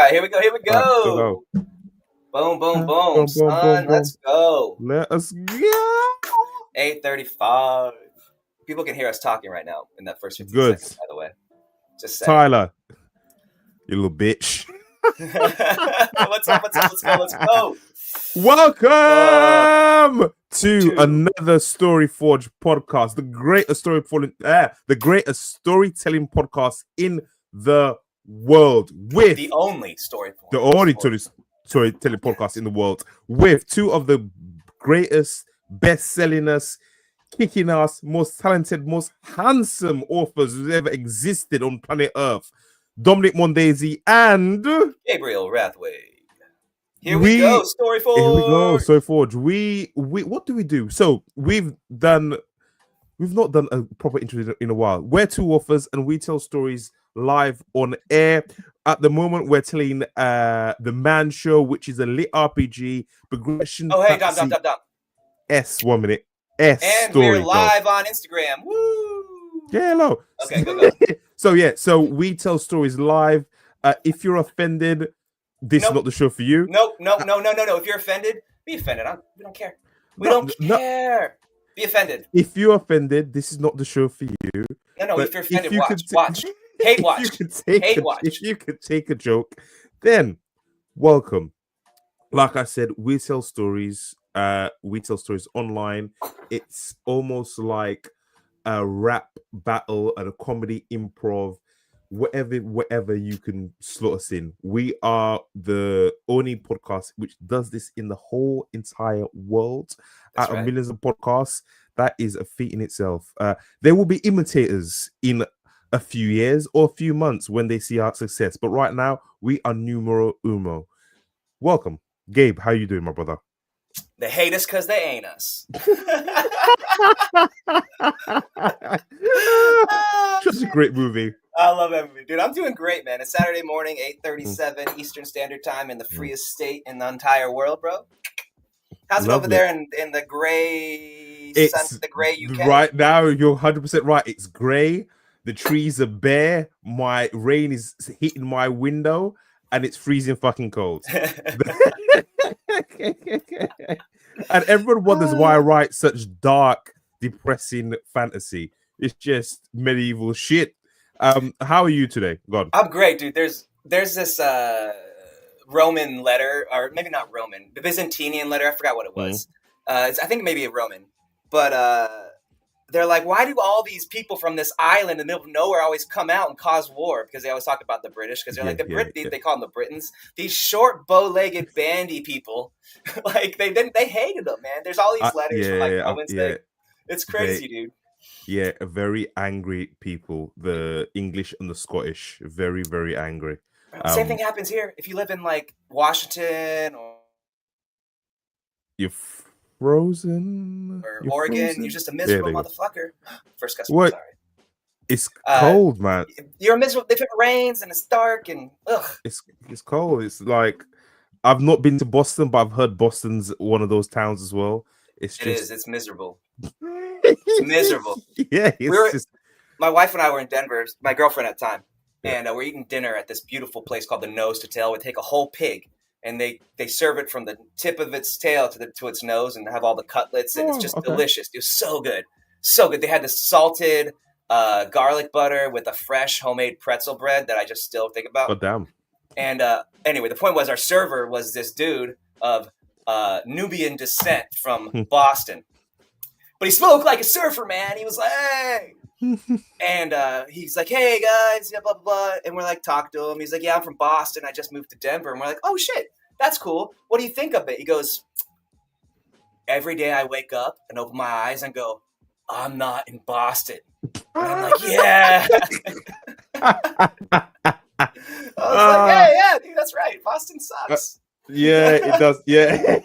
right, here we go. All right, go. Boom, boom, boom, Boom, son. boom, boom, Let's go. Let us go. 8:35. People can hear us talking right now in that first 15 Good. seconds, by the way. Just saying. Tyler, you little bitch. What's up? Let's go. Welcome to another Story Forge podcast, the greatest storytelling podcast in the world. With the only storytelling podcast in the world, with two of the greatest, best-sellingest, kicking ass, most talented, most handsome authors who's ever existed on planet Earth, Dominique Mondesir and Gabriel Rathweg. Here we go, Story Forge. Here we go, Story Forge. We what do we do? So we've not done a proper intro in a while. We're two authors and we tell stories live on air. At the moment, we're telling the Man Show, which is a lit RPG progression. Oh, hey, Dom. 1 minute. And story, we're live on Instagram. Woo! Yeah, hello. Okay, go. So we tell stories live. If you're offended, this is not the show for you. No. If you're offended, be offended. We don't care. We don't care. Be offended. If you're offended, this is not the show for you. No. If you're offended, watch. Hate watch. If you could take a joke, then welcome. Like I said, we tell stories. We tell stories online. It's almost like a rap battle and a comedy improv. Whatever you can slot us in. We are the only podcast which does this in the whole entire world. Out of millions of podcasts, that is a feat in itself. There will be imitators in a few years or a few months when they see our success. But right now, we are numero uno. Welcome. Gabe, how you doing, my brother? They hate us because they ain't us. Such a great movie. I love that movie, dude. I'm doing great, man. It's Saturday morning, 8:37 Eastern Standard Time in the freest state in the entire world, bro. How's it over there in the gray UK? Right now, you're 100% right. It's gray. The trees are bare. My rain is hitting my window, and it's freezing fucking cold. And everyone wonders why I write such dark, depressing fantasy. It's just medieval shit. How are you today? God, I'm great, dude. There's this Roman letter, or maybe not Roman, the Byzantinian letter. I forgot what it was. I think maybe a Roman, but they're like, why do all these people from this island in the middle of nowhere always come out and cause war? Because they always talk about the British, because they're they call them the Britons. These short, bow-legged, bandy people, like they hated them, man. There's all these letters from like Romans. It's crazy, dude. Yeah, very angry people. The English and the Scottish, very, very angry. Same thing happens here. If you live in like Washington or you're frozen or Oregon, you're just a miserable motherfucker. First customer, what? Sorry. It's cold, man. You're miserable if it rains and it's dark and It's cold. It's like I've not been to Boston, but I've heard Boston's one of those towns as well. It's miserable. It's miserable. Yeah, my wife and I were in Denver, my girlfriend at the time, and we're eating dinner at this beautiful place called the Nose to Tail. We take a whole pig, and they serve it from the tip of its tail to its nose, and have all the cutlets, and it's just delicious. It was so good. They had this salted garlic butter with a fresh homemade pretzel bread that I just still think about. Oh, damn. And anyway, the point was our server was this dude of Nubian descent from Boston. But he spoke like a surfer, man. He was like, hey. And he's like, hey, guys, blah, blah, blah. And we're like, talk to him. He's like, yeah, I'm from Boston. I just moved to Denver. And we're like, oh, shit, that's cool. What do you think of it? He goes, every day I wake up and open my eyes and go, I'm not in Boston. And I'm like, yeah. I was like, hey, yeah, dude, that's right. Boston sucks. Yeah, it does. Yeah.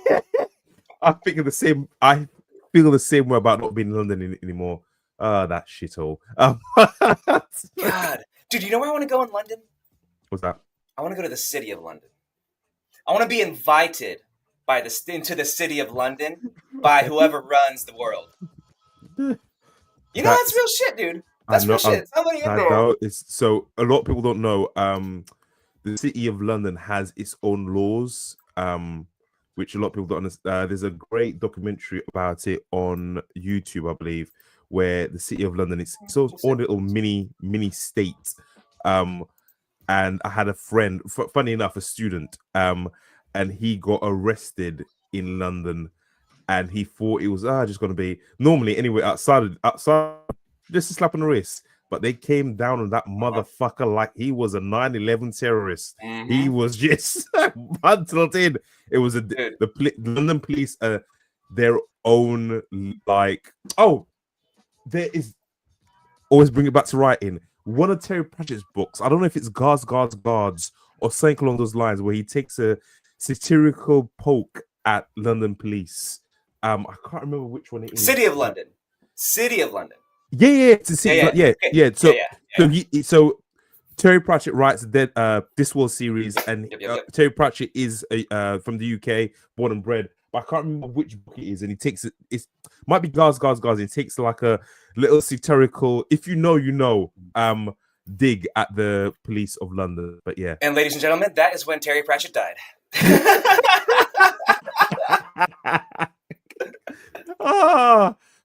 I feel the same way about not being in London anymore. That shithole. God, dude, you know where I want to go in London? What's that? I want to go to the city of London. I want to be invited into the city of London by whoever runs the world. You know, that's real shit, dude. That's real shit. Somebody in there. So a lot of people don't know. the city of London has its own laws, which a lot of people don't understand. There's a great documentary about it on YouTube, I believe, where the city of London is its own little mini state. And I had a friend, funny enough, a student, and he got arrested in London, and he thought it was just going to be normally anyway outside, just a slap on the wrist. But they came down on that motherfucker like he was a 9/11 terrorist. Mm-hmm. He was just bundled in. It was the London police, their own there is always bring it back to writing. One of Terry Pratchett's books, I don't know if it's Guards or something along those lines, where he takes a satirical poke at London police. I can't remember which one it is. City of London. Yeah, it's a city. Yeah. So Terry Pratchett writes the This World series, and Terry Pratchett is from the UK, born and bred. But I can't remember which book it is, and he takes it. It might be Guards. He takes like a little satirical, if you know, dig at the police of London. But yeah. And ladies and gentlemen, that is when Terry Pratchett died.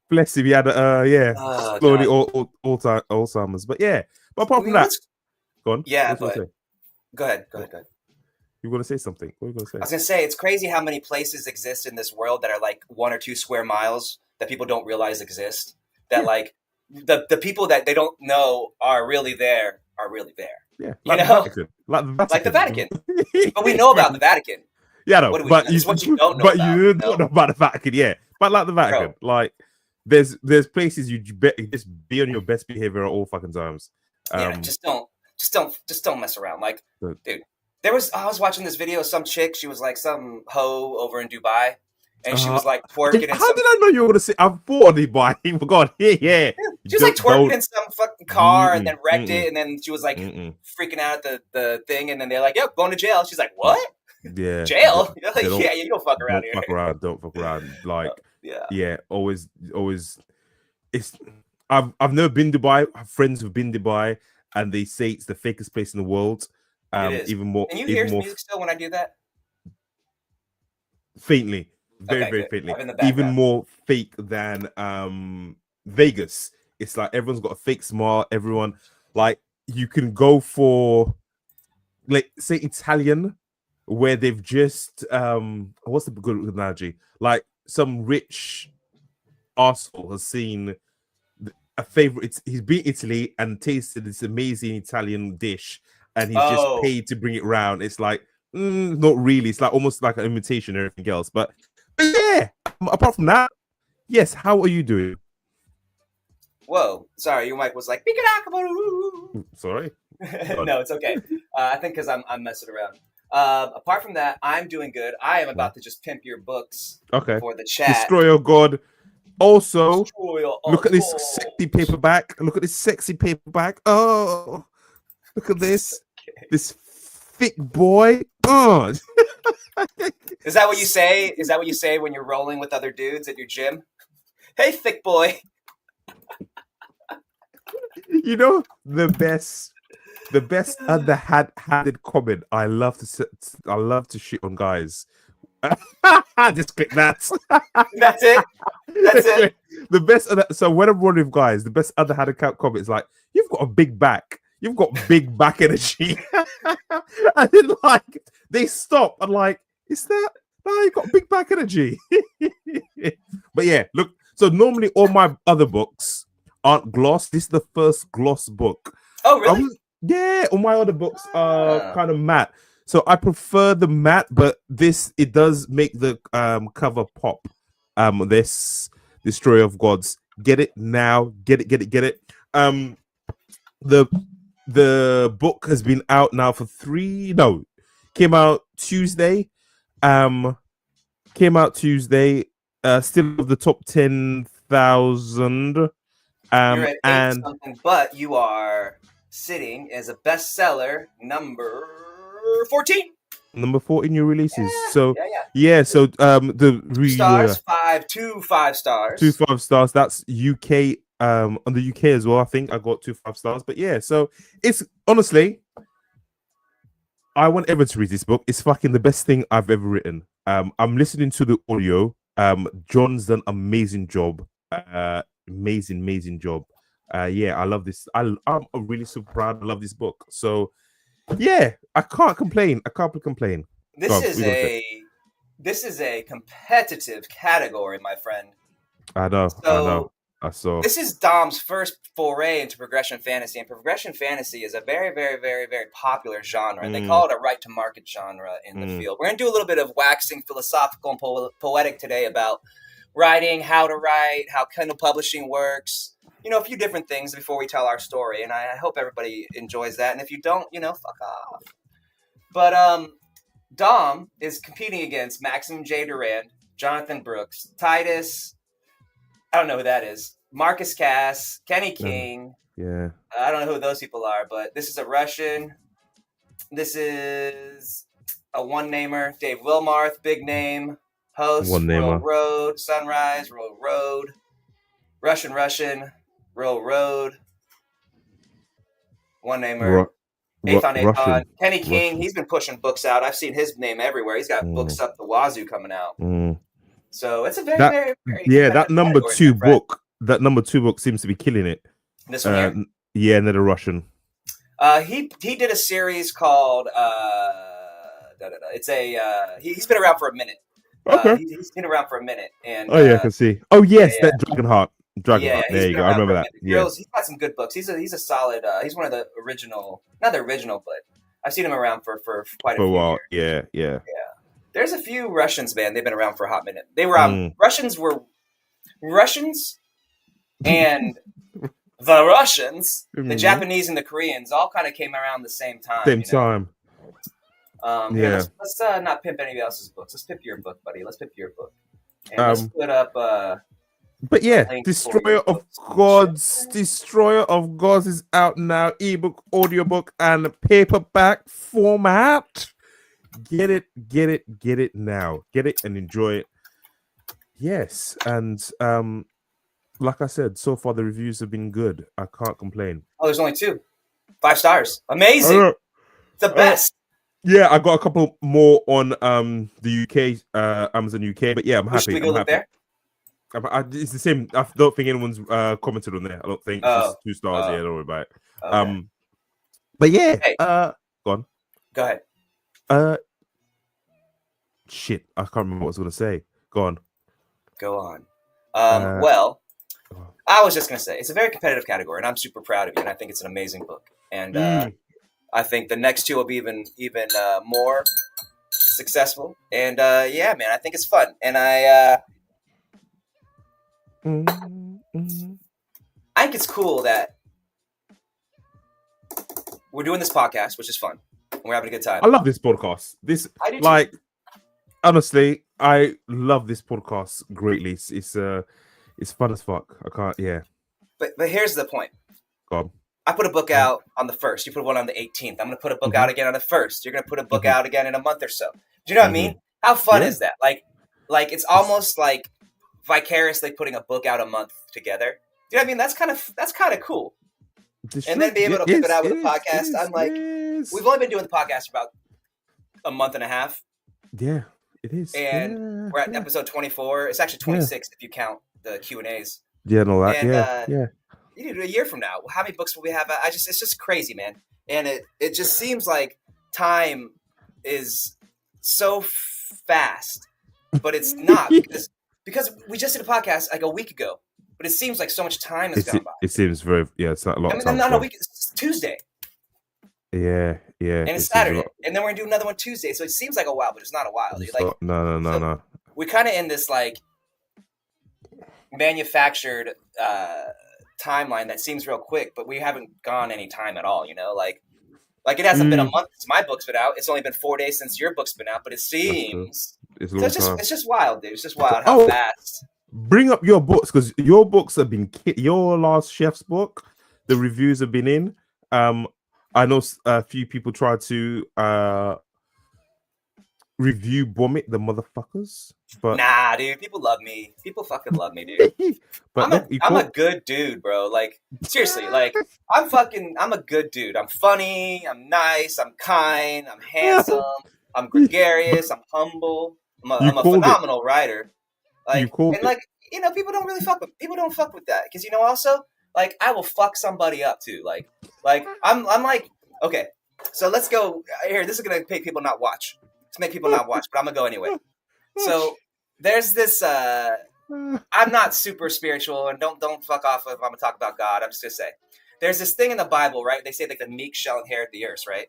Bless him. He had slowly Alzheimer's. But yeah. But apart from that, go on. Yeah, but go ahead. You're going to say something. What are you going to say? I was going to say, it's crazy how many places exist in this world that are like 1 or 2 square miles that people don't realize exist. That like the people that they don't know are really there. Yeah, like the Vatican. But we know about the Vatican. Yeah, no, what you don't know. But you don't know about the Vatican. Yeah, but like the Vatican, like there's places you just be on your best behavior at all fucking times. Just don't mess around. Like, dude. I was watching this video of some chick. She was like some hoe over in Dubai, and she was like twerking. How did I know you were going to say? I'm for Dubai. God, yeah. She was like twerking in some fucking car, and then wrecked it, and then she was like freaking out at the thing, and then they're like, "Yep, going to jail." She's like, "What? Yeah, jail? Like, you don't fuck around here. Don't fuck around. Like, yeah. Always. It's. I've never been to Dubai. I have friends who've been to Dubai, and they say it's the fakest place in the world. Even more. Can you hear music still when I do that? Faintly, very faintly. Even more fake than Vegas. It's like everyone's got a fake smile. Everyone, like, you can go for, like, say Italian, where they've just what's the good analogy? Like some rich arsehole has seen a favorite. He's been to Italy and tasted this amazing Italian dish. And he's just paid to bring it round. It's like, not really. It's like almost like an imitation and everything else. But yeah, apart from that, yes. How are you doing? Whoa, sorry, your mic was like, sorry. No, it's okay. I think because I'm messing around. Apart from that, I'm doing good. I am about to just pimp your books for the chat. Destroy your God. Also, look at this sexy paperback. Oh, look at this. This thick boy. Oh. Is that what you say? Is that what you say when you're rolling with other dudes at your gym? Hey, thick boy. You know the best underhanded comment. I love to shit on guys. Just click that. That's it. The best. So when I'm running with guys, the best underhanded comment is like, "You've got a big back. You've got big back energy." And then like they stop and like, is that? No, you got big back energy. But yeah, look. So normally all my other books aren't gloss. This is the first gloss book. Oh really? Yeah, all my other books are kind of matte. So I prefer the matte, but it does make the cover pop. This Destroyer of Gods. Get it now. Get it. The book has been out now for came out Tuesday. Still of the top 10,000. You're at something, but you are sitting as a bestseller number 14. Number 14 new releases. So the stars, 2 5 stars. 2 5 stars. That's UK. On the UK as well. I think I got 2 5 stars. But yeah, so it's honestly, I want everyone to read this book. It's fucking the best thing I've ever written. I'm listening to the audio. John's done amazing job. Amazing job. Yeah, I love this. I'm really super proud. I love this book. So yeah, I can't complain. I can't complain. This is a competitive category, my friend. I know. I saw. This is Dom's first foray into progression fantasy, and progression fantasy is a very, very, very, very popular genre, and they call it a right-to-market genre in the field. We're going to do a little bit of waxing philosophical and poetic today about writing, how to write, how Kindle publishing works, a few different things before we tell our story, and I hope everybody enjoys that, and if you don't, fuck off. But Dom is competing against Maxim J. Durand, Jonathan Brooks, Titus... I don't know who that is. Marcus Cass, Kenny King. Yeah. I don't know who those people are, but this is a Russian. This is a one-namer. Dave Wilmarth, big name. Host, Royal Road, Sunrise, Royal Road. Russian, Royal Road. One-namer. Athon. Kenny King, he's been pushing books out. I've seen his name everywhere. He's got books up the wazoo coming out. So it's a very that number two book. That number 2 book seems to be killing it. This one here? Yeah, another Russian. He did a series called It's a he's been around for a minute. Okay, he's been around for a minute, and I can see. Oh yes, that Dragonheart. There you go. I remember that. Yeah, he's got some good books. He's a solid. He's one of the original, not the original, but I've seen him around for quite a while. Years. Yeah. There's a few Russians, man. They've been around for a hot minute. They were Russians, and the Russians, the Japanese and the Koreans, all kind of came around the same time. Let's not pimp anybody else's books. Let's pimp your book, buddy. Let's pimp your book. And let's put up. But yeah, Destroyer of Gods is out now. Ebook, audiobook, and paperback format. Get it now. Get it and enjoy it. Yes, and like I said, so far the reviews have been good. I can't complain. Oh, there's only 2. 5 stars. Amazing. The best. Yeah, I got a couple more on the UK, Amazon UK, but yeah, I'm happy. Should we go look there? It's the same. I don't think anyone's commented on there. I don't think. It's just 2 stars. Yeah, don't worry about it. Okay. But yeah, go on. Go ahead. Shit, I can't remember what I was going to say. Go on. Well, I was just going to say it's a very competitive category, and I'm super proud of you, and I think it's an amazing book. And I think the next 2 will be even more successful. And yeah, man, I think it's fun, and I think it's cool that we're doing this podcast, which is fun. We're having a good time. I love this podcast. Honestly, I love this podcast greatly. It's fun as fuck. I can't. Yeah. But here's the point. Go on. I put a book out on the 1st. You put one on the 18th. I'm going to put a book out again on the 1st. You're going to put a book out again in a month or so. Do you know what I mean? How fun is that? Like it's almost like vicariously putting a book out a month together. Do you know what I mean? That's kind of cool. And then be able to put it out with a podcast. I'm like, we've only been doing the podcast for about a month and a half. Yeah, it is. And we're at episode 24. It's actually 26 if you count the Q&As. Yeah, no, that. And, yeah. You know, a year from now, how many books will we have? It's just crazy, man. And it just seems like time is so fast, but it's not because we just did a podcast like a week ago. But it seems like so much time has gone by. It seems very, it's not a lot of time. No, it's Tuesday. Yeah. And it's Saturday. And then we're going to do another one Tuesday. So it seems like a while, but it's not a while. No. We're kind of in this like manufactured timeline that seems real quick, but we haven't gone any time at all, you know? Like it hasn't been a month since my book's been out. It's only been 4 days since your book's been out, but it seems... It's just wild, dude. It's just wild how fast... Bring up your books because your books have been your last chef's book. The reviews have been in. I know a few people tried to review vomit the motherfuckers. But Nah, dude, people love me. People fucking love me, dude. but no, you I'm a call good dude, bro. Like seriously, like I'm a good dude. I'm funny, I'm nice, I'm kind, I'm handsome, I'm but gregarious, I'm humble. you I'm a called it. phenomenal writer. You Like called and it. like people don't really fuck with that because also like I will fuck somebody up too. Like I'm like okay, so let's go here. This is gonna make people not watch. To make people not watch, but I'm gonna go anyway. So there's this. I'm not super spiritual, and don't fuck off if I'm gonna talk about God. I'm just gonna say there's this thing in the Bible, right? They say like the meek shall inherit the earth, right?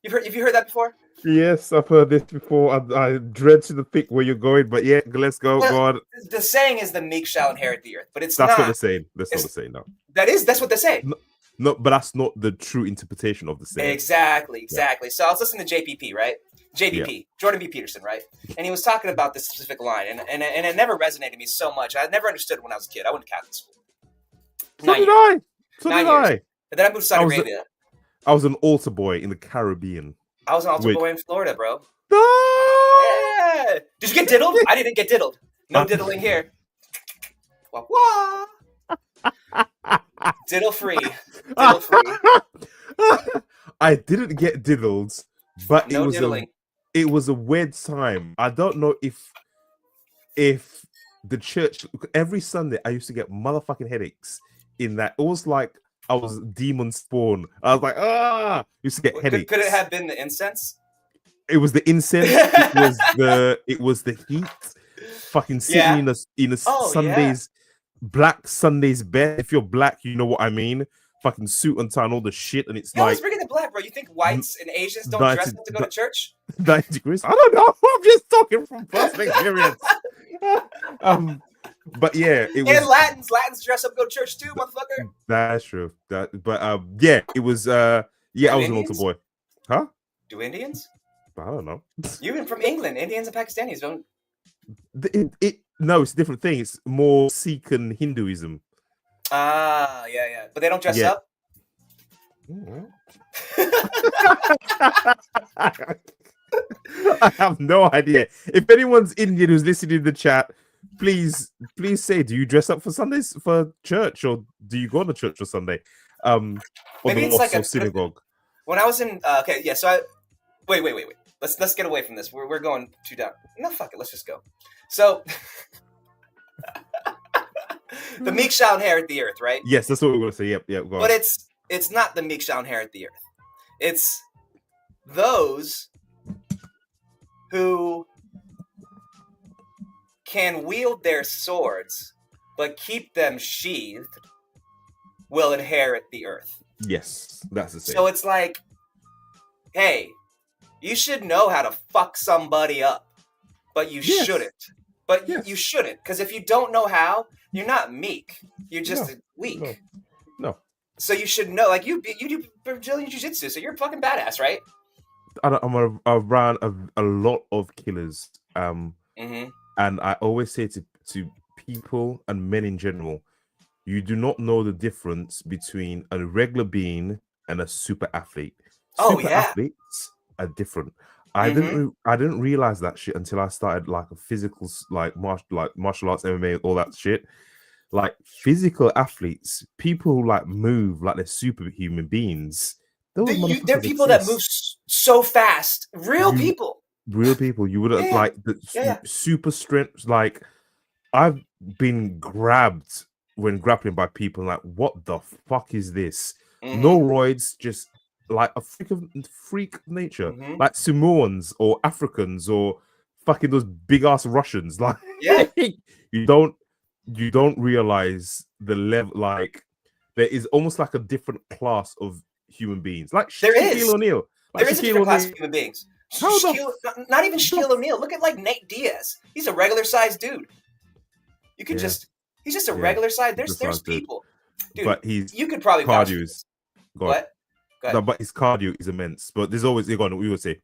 Have you heard that before? Yes, I've heard this before. I dread to think where you're going, but yeah, let's go. Well, Go on. the saying is the meek shall inherit the earth, but it's That's not the not. same. That's not the It's same. No. that's what they say. No, no, but that's not the true interpretation of the saying. Exactly. Yeah. So I was listening to JPP, right? JBP, Yeah. Jordan B. Peterson, right? And he was talking about this specific line, and it never resonated with me so much. I never understood it when I was a kid. I went to Catholic school. So did I. So did 9 years. I. And then I moved to Saudi I was Arabia. I was an altar boy in the Caribbean. I was an altar Wait. boy in Florida, bro. No! Yeah. Did you get diddled? I didn't get diddled. No diddling here. Wah, wah. Diddle free. Diddle free. I didn't get diddled, but No diddling. it was a weird time. I don't know if the church every Sunday I used to get motherfucking headaches in that. It was like I was demon spawn. I was like, used to get headaches. Could it have been the incense? It was the incense. it was the heat. Fucking sitting in a Sunday's black Sunday's bed. If you're black, you know what I mean. Fucking suit and tie and all the shit, and it's Yo, like let's bring it to black, bro. You think whites and Asians don't 90 dress up to go to church? 90 degrees. I don't know. I'm just talking from personal experience. But yeah, it was. And Latins dress up to go to church too, motherfucker. That's true. Yeah, it was. Yeah, I was an altar boy. Huh? Do Indians? I don't know. You've been from England. Indians and Pakistanis don't. No, it's a different thing. It's more Sikh and Hinduism. Ah, yeah. But they don't dress up? I have no idea. If anyone's Indian who's listening in the chat, please say, do you dress up for Sundays for church, or do you go to church for Sunday? Maybe it's like a synagogue. When I was in wait. Let's get away from this. We're going too down. No, fuck it. Let's just go. So the meek shall inherit the earth, right? Yes, that's what we're gonna say. Yep, go on. But it's not the meek shall inherit the earth. It's those who can wield their swords but keep them sheathed will inherit the earth. Yes, that's the same. So it's like, hey, you should know how to fuck somebody up, but you shouldn't. But you shouldn't, because if you don't know how, you're not meek. You're just weak. No. So you should know, like you do Brazilian jiu-jitsu, so you're a fucking badass, right? I'm around a lot of killers, and I always say to people and men in general, you do not know the difference between a regular being and a super athlete. Athletes are different. I didn't realize that shit until I started like a physical martial arts, MMA, all that shit. Like physical athletes, people who like move like they're superhuman beings. They're people that move so fast. Real people. You would have like the super strength. Like I've been grabbed when grappling by people. Like, what the fuck is this? No roids, just like a freak of nature, like Samoans or Africans or fucking those big ass Russians. Like, you don't realize the level. Like, there is almost like a different class of human beings. Like Shaquille O'Neal. There is a different class of human beings. Not even Shaquille O'Neal. Look at like Nate Diaz. He's a regular sized dude. You could he's just a regular size. There's people. Dude, but you could probably cardio is what? No, but his cardio is immense. But there's always we would say.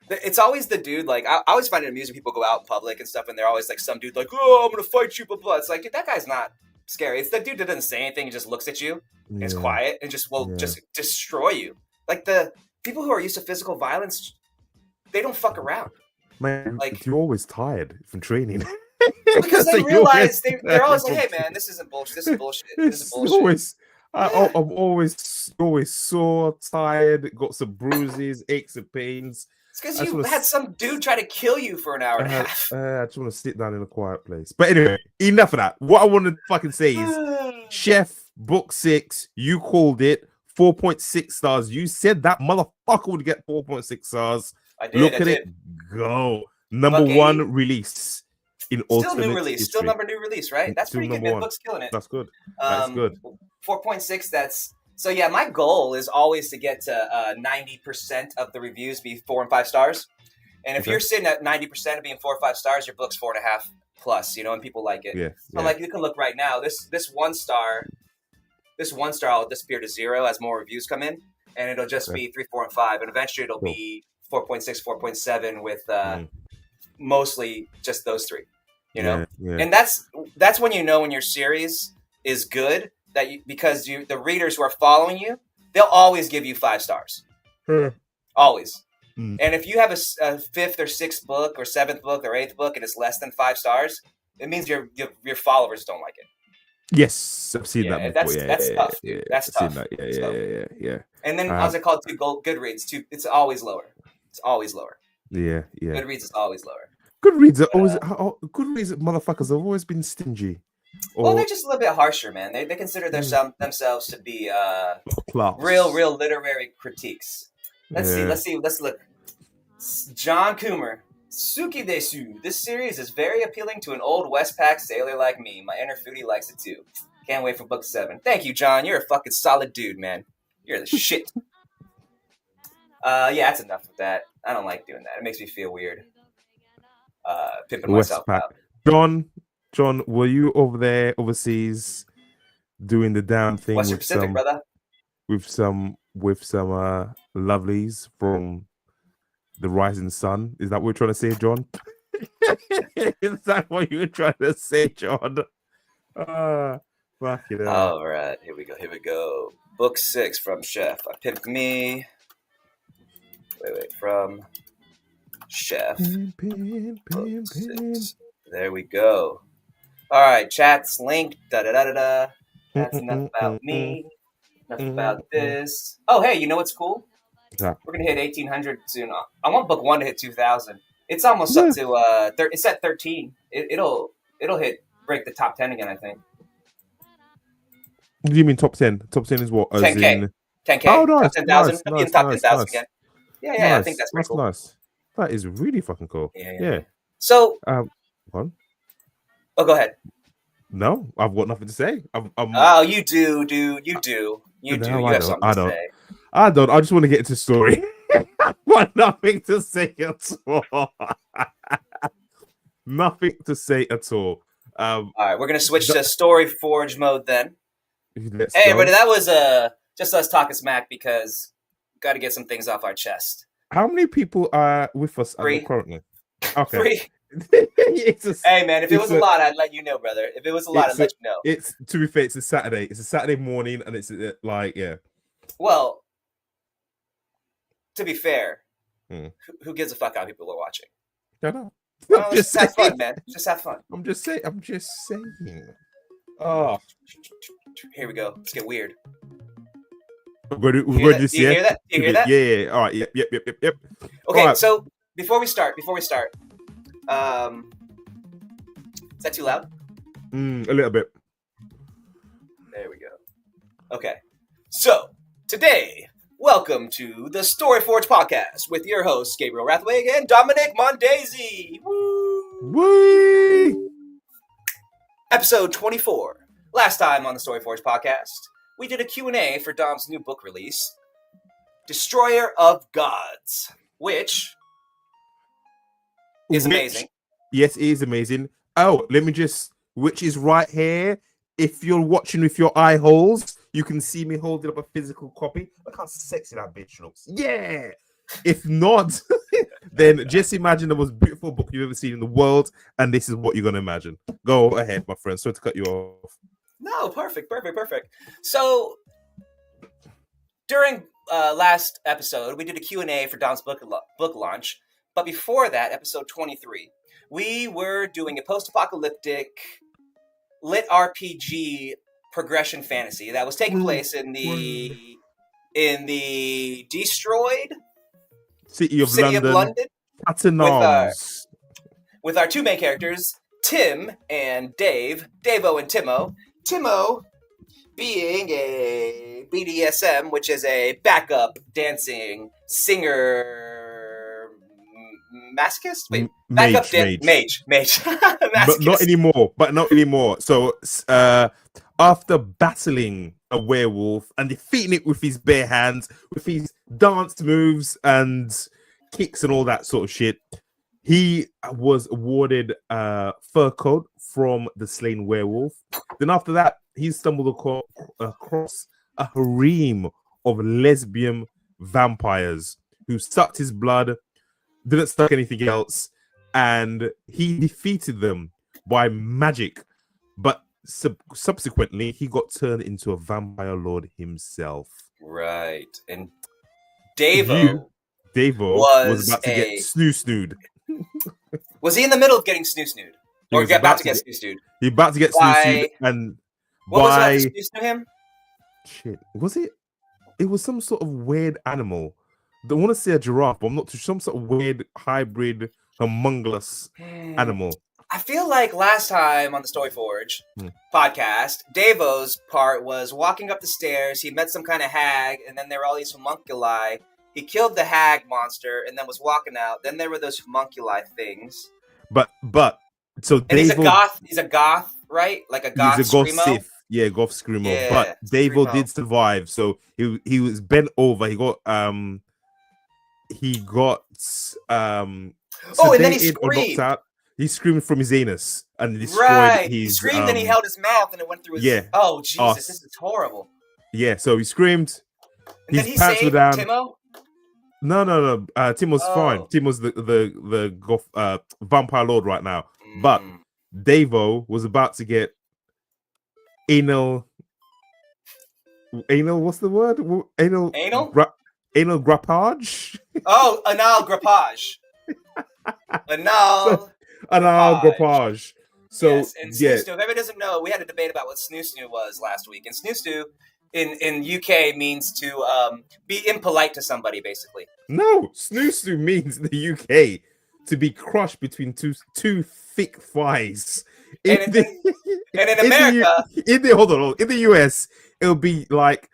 It's always the dude. Like I always find it amusing. People go out in public and stuff, and they're always like some dude like, "Oh, I'm gonna fight you," blah blah. It's like, dude, that guy's not scary. It's the dude that doesn't say anything and just looks at you and is quiet and just just destroy you. Like the people who are used to physical violence, they don't fuck around. Man, Like, you're always tired from training. because they So realize you're they're always always like, hey man, this isn't bullshit. This is bullshit. This is it's bullshit. always Yeah. I'm always sore, tired, got some bruises, aches and pains. It's because I just you wanna had some dude try to kill you for an hour and a Uh, half. I just want to sit down in a quiet place. But anyway, enough of that. What I want to fucking say is, Chef Book 6, you called it 4.6 stars. You said that motherfucker would get 4.6 stars. I did. Look I at did. it go. Number Buck 80. one release in Still alternate new release. history. Still number new release, right? That's Still pretty good, number man. one. Book's killing it. That's good. That's good. 4.6. That's so. Yeah, my goal is always to get to 90% of the reviews be 4 and 5 stars. And if Okay. you're sitting at 90% of being 4 or 5 stars, your book's 4.5 plus. You know, and people like it. Yeah. So like you can look right now. This 1 star. This 1 star will disappear to 0 as more reviews come in, and it'll just be 3, 4, and 5, and eventually it'll be 4.6, 4.7 with mostly just those 3. You know, and that's when you know when your series is good because the readers who are following you, they'll always give you 5 stars, always. And if you have a 5th or 6th book or 7th book or 8th book and it's less than 5 stars, it means your followers don't like it. Yes, I've seen that before. That's tough. Yeah, that's I've tough. Seen that. Yeah. And then how's it called? Goodreads too. It's always lower. It's always lower. Yeah. Goodreads is always lower. Goodreads are always Goodreads motherfuckers have always been stingy. Well, they're just a little bit harsher, man. They consider themselves to be class. real literary critiques. Let's see. Let's look. John Coomer, Suki Desu. This series is very appealing to an old Westpac sailor like me. My inner foodie likes it too. Can't wait for book 7. Thank you, John. You're a fucking solid dude, man. You're the shit. Yeah, that's enough of that. I don't like doing that. It makes me feel weird. Pimping myself out. John, were you over there overseas doing the damn thing Western Pacific, brother? With some lovelies from the Rising Sun? Is that what you're trying to say, John? Is that what you were trying to say, John? Fuck it up. All right, here we go. Book 6 from Chef. I pimped me. Wait, from Chef. Book 6. There we go. All right, chat's linked. Da-da-da-da-da. That's enough about me. Enough about this. Oh, hey, you know what's cool? We're going to hit 1,800 soon. I want book 1 to hit 2,000. It's almost up to, it's at 13. It'll break the top 10 again, I think. What do you mean top 10? Top 10 is what? 10K. 10K. Oh, nice. Top 10,000. I'll be in top 10,000 again. Yeah, nice. I think that's pretty cool. Nice. That is really fucking cool. Yeah. So, what? Oh, go ahead. No, I've got nothing to say. Oh, you do, dude. You do. You have something to say. I don't. I just want to get into the story. I've got nothing to say at all. Nothing to say at all. All right, we're going to switch to Story Forge mode then. Hey, everybody, that was just us talking smack because got to get some things off our chest. How many people are with us 3 currently? Okay. 3. Hey man, if it was a lot, I'd let you know, brother. If it was a lot, I'd let you know. It's, to be fair, it's a Saturday. It's a Saturday morning, and it's yeah. Well, to be fair, who gives a fuck how people are watching? I know. Well, just have fun, man. Just have fun. I'm just saying. Oh, here we go. Let's get weird. We're going to do you hear that? Do you hear that? Yeah. All right. Yep. Okay, right. So before we start, is that too loud? A little bit. There we go. Okay. So today, welcome to the Story Forge podcast with your hosts Gabriel Rathweg and Dominique Mondesir. Woo! Episode 24. Last time on the Story Forge podcast, we did a Q&A for Dom's new book release, Destroyer of Gods, which is amazing. Yes, it is amazing. Oh, which is right here. If you're watching with your eye holes, you can see me holding up a physical copy. Look how sexy that bitch looks. Yeah. If not, then just imagine the most beautiful book you've ever seen in the world, and this is what you're going to imagine. Go ahead, my friend. Sorry to cut you off. No, perfect. So, during last episode, we did a Q&A for Dom's book launch, But before that, episode 23, we were doing a post-apocalyptic lit RPG progression fantasy that was taking place in the destroyed City of London. With our two main characters, Tim and Dave, Davo and Timo. Timo being a BDSM, which is a backup dancing singer masochist? Wait, backup mage. But not anymore. So after battling a werewolf and defeating it with his bare hands, with his dance moves and kicks and all that sort of shit, he was awarded a fur coat from the slain werewolf. Then after that, he stumbled across a harem of lesbian vampires who sucked his blood, didn't suck anything else, and he defeated them by magic. But subsequently, he got turned into a vampire lord himself. Right. And Davo was about to get snoo-snooed. Was he in the middle of getting snoo-snooed? Or about to get snoo-snooed? He about to get snoo-snooed, and what was that to snoo-snoo him? Shit. Was it? It was some sort of weird animal. I want to say a giraffe, but I'm not too sure. Some sort of weird hybrid homunculus animal. I feel like last time on the Storyforge podcast, Davo's part was walking up the stairs. He met some kind of hag, and then there were all these homunculi. He killed the hag monster, and then was walking out. Then there were those homunculi things. But so and Davo, he's a goth, right? Like a goth. He's a goth screamo? Sith. Yeah, goth screamo. Yeah, but Davo did survive. So he was bent over. He got and then he screamed. Out. He screamed from his anus and destroyed his. He screamed and he held his mouth and it went through his. Yeah. Oh Jesus, this is horrible. Yeah. So he screamed. And his pants were down. Timo? No. Timo's fine. Timo's the goth, vampire lord right now. But Davo was about to get anal. What's the word? Anal grappage. Oh, anal grappage. Anal grappage. So yes, and snoo-snoo. If everybody doesn't know, we had a debate about what snoo-snoo was last week, and snoo-snoo in UK means to be impolite to somebody, basically. No, snoo-snoo means in the UK to be crushed between two thick thighs. In America, in the US, it'll be like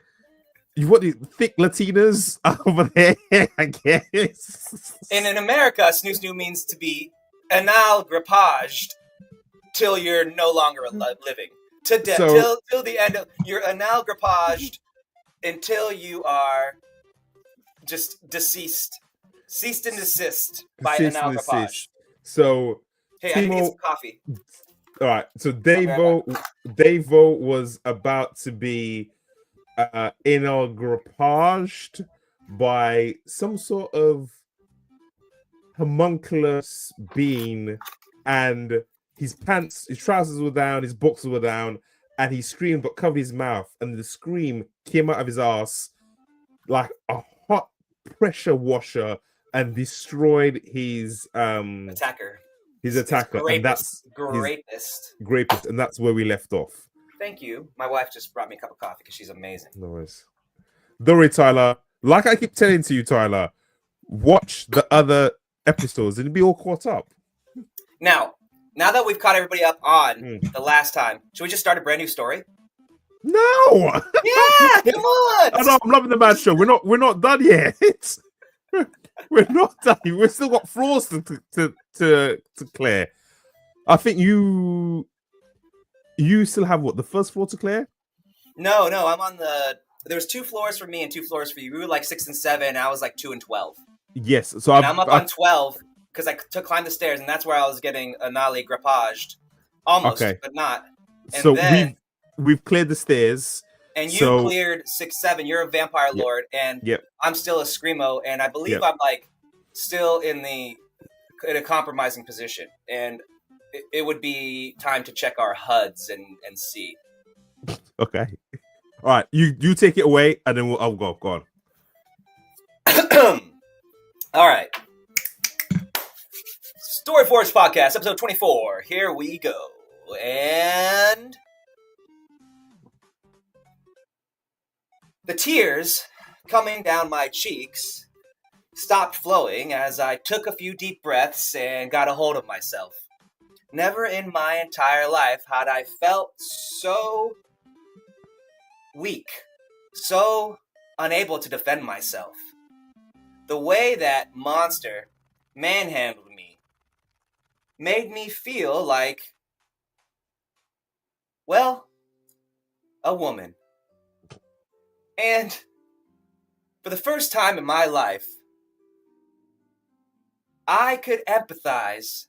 thick Latinas over there, I guess. And in America, snoo-snoo means to be anal grappaged till you're no longer living. To death, till the end of you're anal grappaged until you are just deceased. Ceased and desist by anal grappage. So hey, I need to get some coffee. All right, so Davo was about to be anal grappaged by some sort of homunculus being, and his trousers were down, his boxers were down, and he screamed but covered his mouth, and the scream came out of his ass like a hot pressure washer and destroyed his attacker. His attacker, and that's Grapist, and that's where we left off. Thank you. My wife just brought me a cup of coffee because she's amazing. No worries. Don't worry, Tyler. Like I keep telling to you, Tyler, watch the other episodes and be all caught up. Now that we've caught everybody up on the last time, should we just start a brand new story? No. Yeah, come on. I know, I'm loving the mad show. We're not done yet. We're not done. We've still got floors to clear. I think you still have the first floor to clear? No, I'm on there's 2 floors for me and 2 floors for you. We were like 6 and 7, and I was like 2 and 12. Yes. So I'm up on 12 because I climbed the stairs, and that's where I was getting anally grappaged. Almost, but not. And so then, we've cleared the stairs. And you cleared 6, 7. You're a vampire lord, and I'm still a screamo, and I believe I'm like still in a compromising position, and it would be time to check our HUDs and see. Okay, all right. You take it away, and then I'll go. Go on. All right. Storyforge Podcast, episode 24. Here we go. And the tears coming down my cheeks stopped flowing as I took a few deep breaths and got a hold of myself. Never in my entire life had I felt so weak, so unable to defend myself. The way that monster manhandled me made me feel like, well, a woman. And for the first time in my life, I could empathize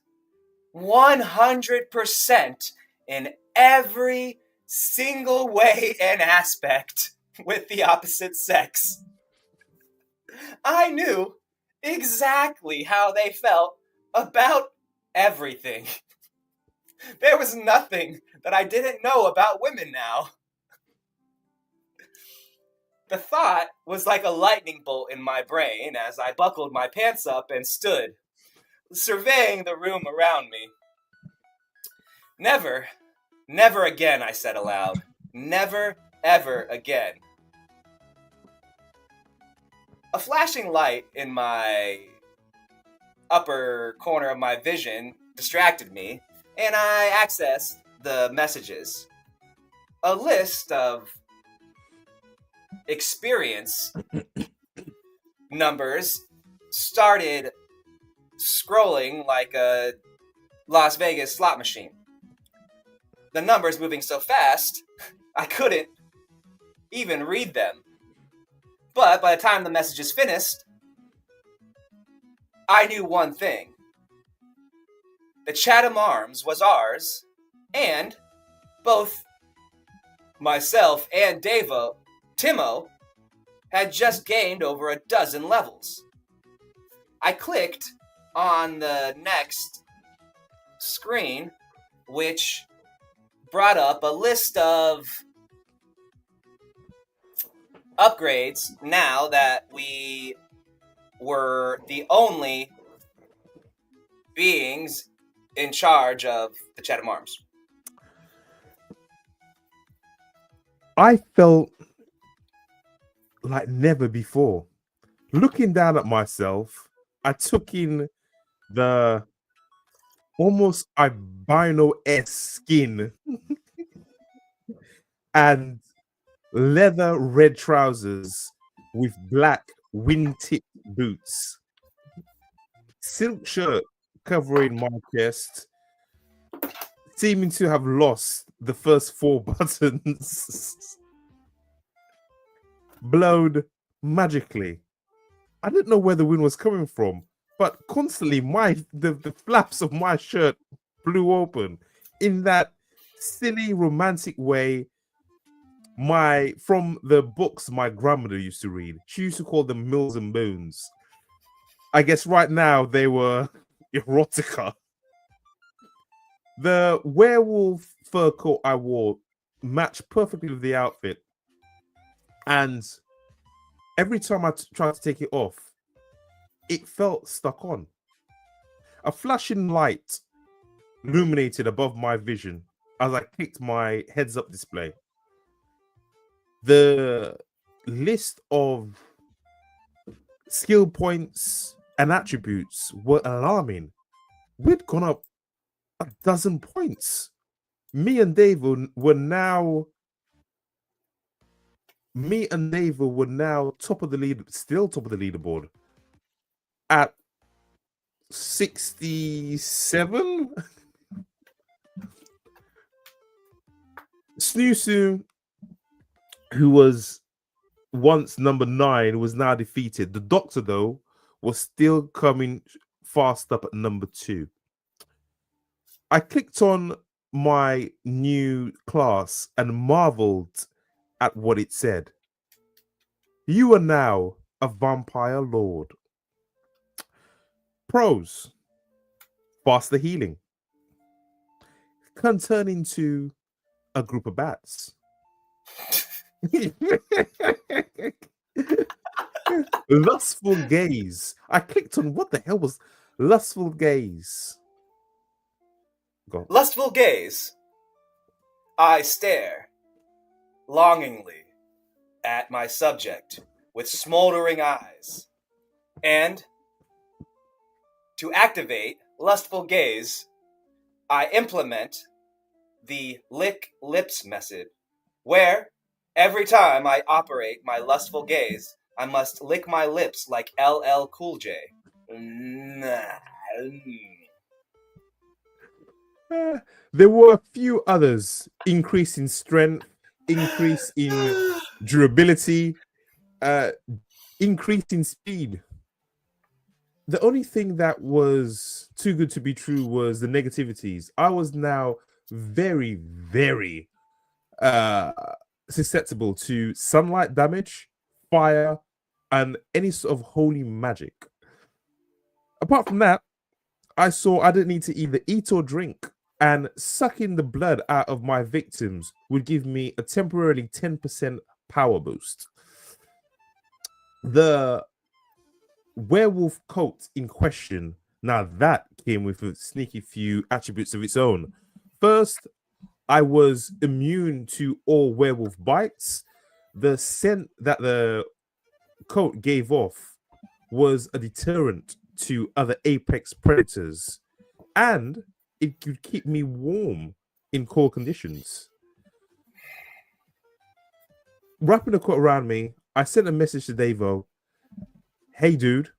100% in every single way and aspect with the opposite sex. I knew exactly how they felt about everything. There was nothing that I didn't know about women now. The thought was like a lightning bolt in my brain as I buckled my pants up and stood, surveying the room around me. Never again, I said aloud. Never, ever again. A flashing light in my upper corner of my vision distracted me, and I accessed the messages. A list of experience numbers started scrolling like a Las Vegas slot machine. The numbers moving so fast, I couldn't even read them. But by the time the messages finished, I knew one thing. The Chatham Arms was ours, and both myself and Timo, had just gained over a dozen levels. I clicked on the next screen, which brought up a list of upgrades now that we were the only beings in charge of the Chatham Arms. I felt like never before. Looking down at myself, I took in the almost albino-esque skin and leather red trousers with black wing-tipped boots, silk shirt covering my chest, seeming to have lost the first 4 buttons, blowed magically. I didn't know where the wind was coming from, but constantly the flaps of my shirt blew open in that silly romantic way from the books my grandmother used to read. She used to call them Mills and Bones. I guess right now they were erotica. The werewolf fur coat I wore matched perfectly with the outfit, and every time I tried to take it off, it felt stuck on. A flashing light illuminated above my vision as I clicked my heads-up display. The list of skill points and attributes were alarming. We'd gone up a dozen points. Me and Dave were now top of the leaderboard at 67. Snoosu, who was once number 9, was now defeated. The Doctor, though, was still coming fast up at number 2. I clicked on my new class and marveled at what it said. You are now a vampire lord. Pros: faster healing. Can turn into a group of bats. Lustful gaze. I clicked on what the hell was lustful gaze. Go. Lustful gaze. I stare longingly at my subject with smoldering eyes. And to activate lustful gaze, I implement the lick lips method, where every time I operate my lustful gaze, I must lick my lips like LL Cool J. There were a few others: increase in strength, increase in durability, increase in speed. The only thing that was too good to be true was the negativities. I was now very, very susceptible to sunlight damage, fire, and any sort of holy magic. Apart from that, I saw I didn't need to either eat or drink, and sucking the blood out of my victims would give me a temporarily 10% power boost. The werewolf coat in question, now that came with a sneaky few attributes of its own. First, I was immune to all werewolf bites. The scent that the coat gave off was a deterrent to other apex predators, and it could keep me warm in cold conditions. Wrapping the coat around me, I sent a message to Davo. Hey, dude,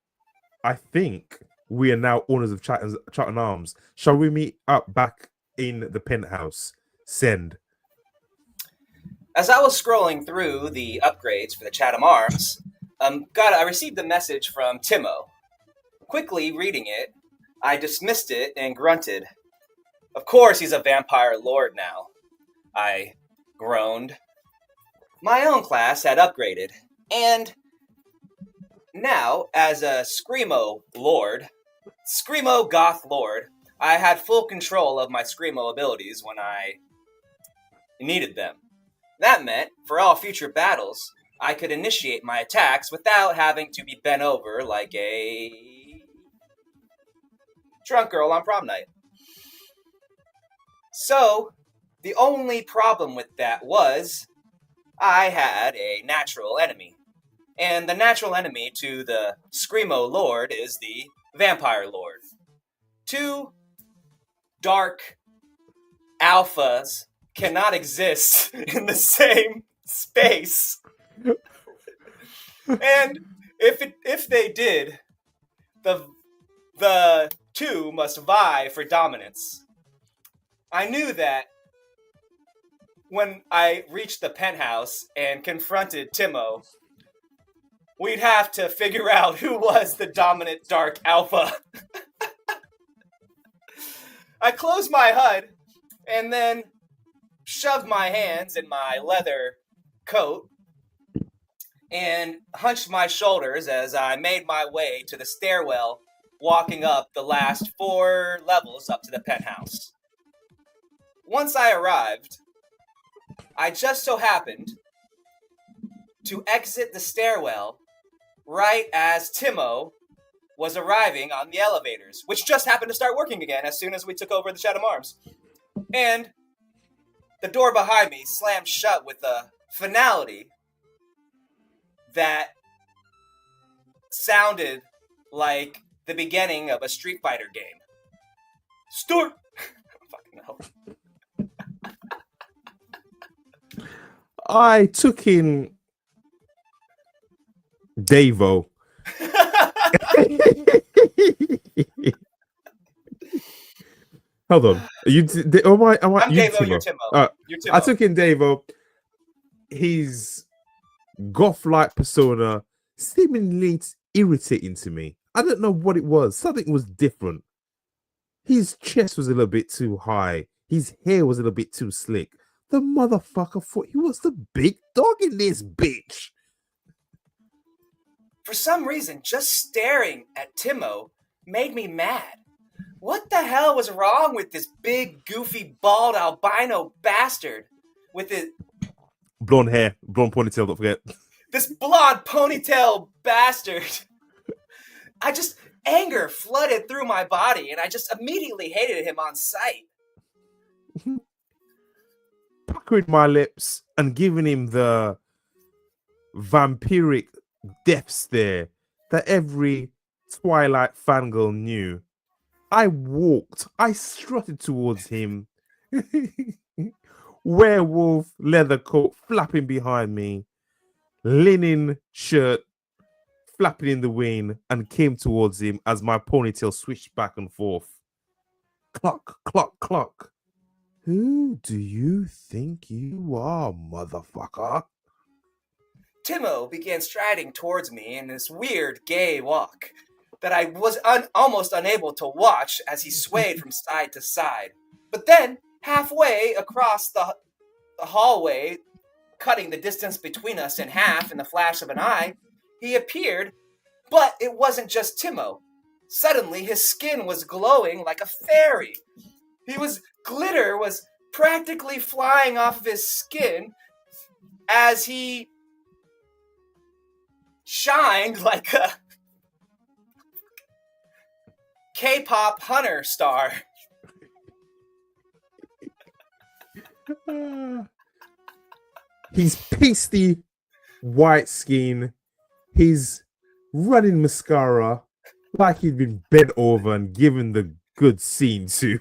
I think we are now owners of Charlton Arms. Shall we meet up back in the penthouse? Send. As I was scrolling through the upgrades for the Chatham Arms, I received a message from Timo. Quickly reading it, I dismissed it and grunted. Of course he's a vampire lord now. I groaned. My own class had upgraded, and now, as a Screamo Goth Lord, I had full control of my Screamo abilities when I needed them. That meant, for all future battles, I could initiate my attacks without having to be bent over like a drunk girl on prom night. So, the only problem with that was I had a natural enemy. And the natural enemy to the Screamo Lord is the Vampire Lord. Two dark alphas cannot exist in the same space. And if they did, the two must vie for dominance. I knew that when I reached the penthouse and confronted Timo, we'd have to figure out who was the dominant dark alpha. I closed my HUD and then shoved my hands in my leather coat and hunched my shoulders as I made my way to the stairwell, walking up the last 4 levels up to the penthouse. Once I arrived, I just so happened to exit the stairwell right as Timo was arriving on the elevators, which just happened to start working again as soon as we took over the Chatham Arms. And the door behind me slammed shut with a finality that sounded like the beginning of a Street Fighter game. Fucking hell. I took in Davo. Hold on. I'm Davo, you're Timo. You're Timo. I took in Davo. His goth-like persona seemingly irritating to me. I don't know what it was. Something was different. His chest was a little bit too high. His hair was a little bit too slick. The motherfucker thought he was the big dog in this bitch. For some reason, just staring at Timo made me mad. What the hell was wrong with this big, goofy, bald, albino bastard with his... Blonde hair, blonde ponytail, don't forget. This blonde ponytail bastard. Anger flooded through my body, and I just immediately hated him on sight. puckering my lips and giving him the vampiric death stare that every Twilight fangirl knew. I strutted towards him, werewolf leather coat flapping behind me, linen shirt flapping in the wind, and came towards him as my ponytail switched back and forth. Cluck, cluck, cluck. Who do you think you are, motherfucker? Timo began striding towards me in this weird gay walk that I was almost unable to watch as he swayed from side to side. But then, halfway across the hallway, cutting the distance between us in half in the flash of an eye, he appeared, but it wasn't just Timo. Suddenly, his skin was glowing like a fairy. Glitter was practically flying off of his skin as he shined like a K-pop hunter star. He's pasty white skin. He's running mascara like he'd been bent over and given the good scene to.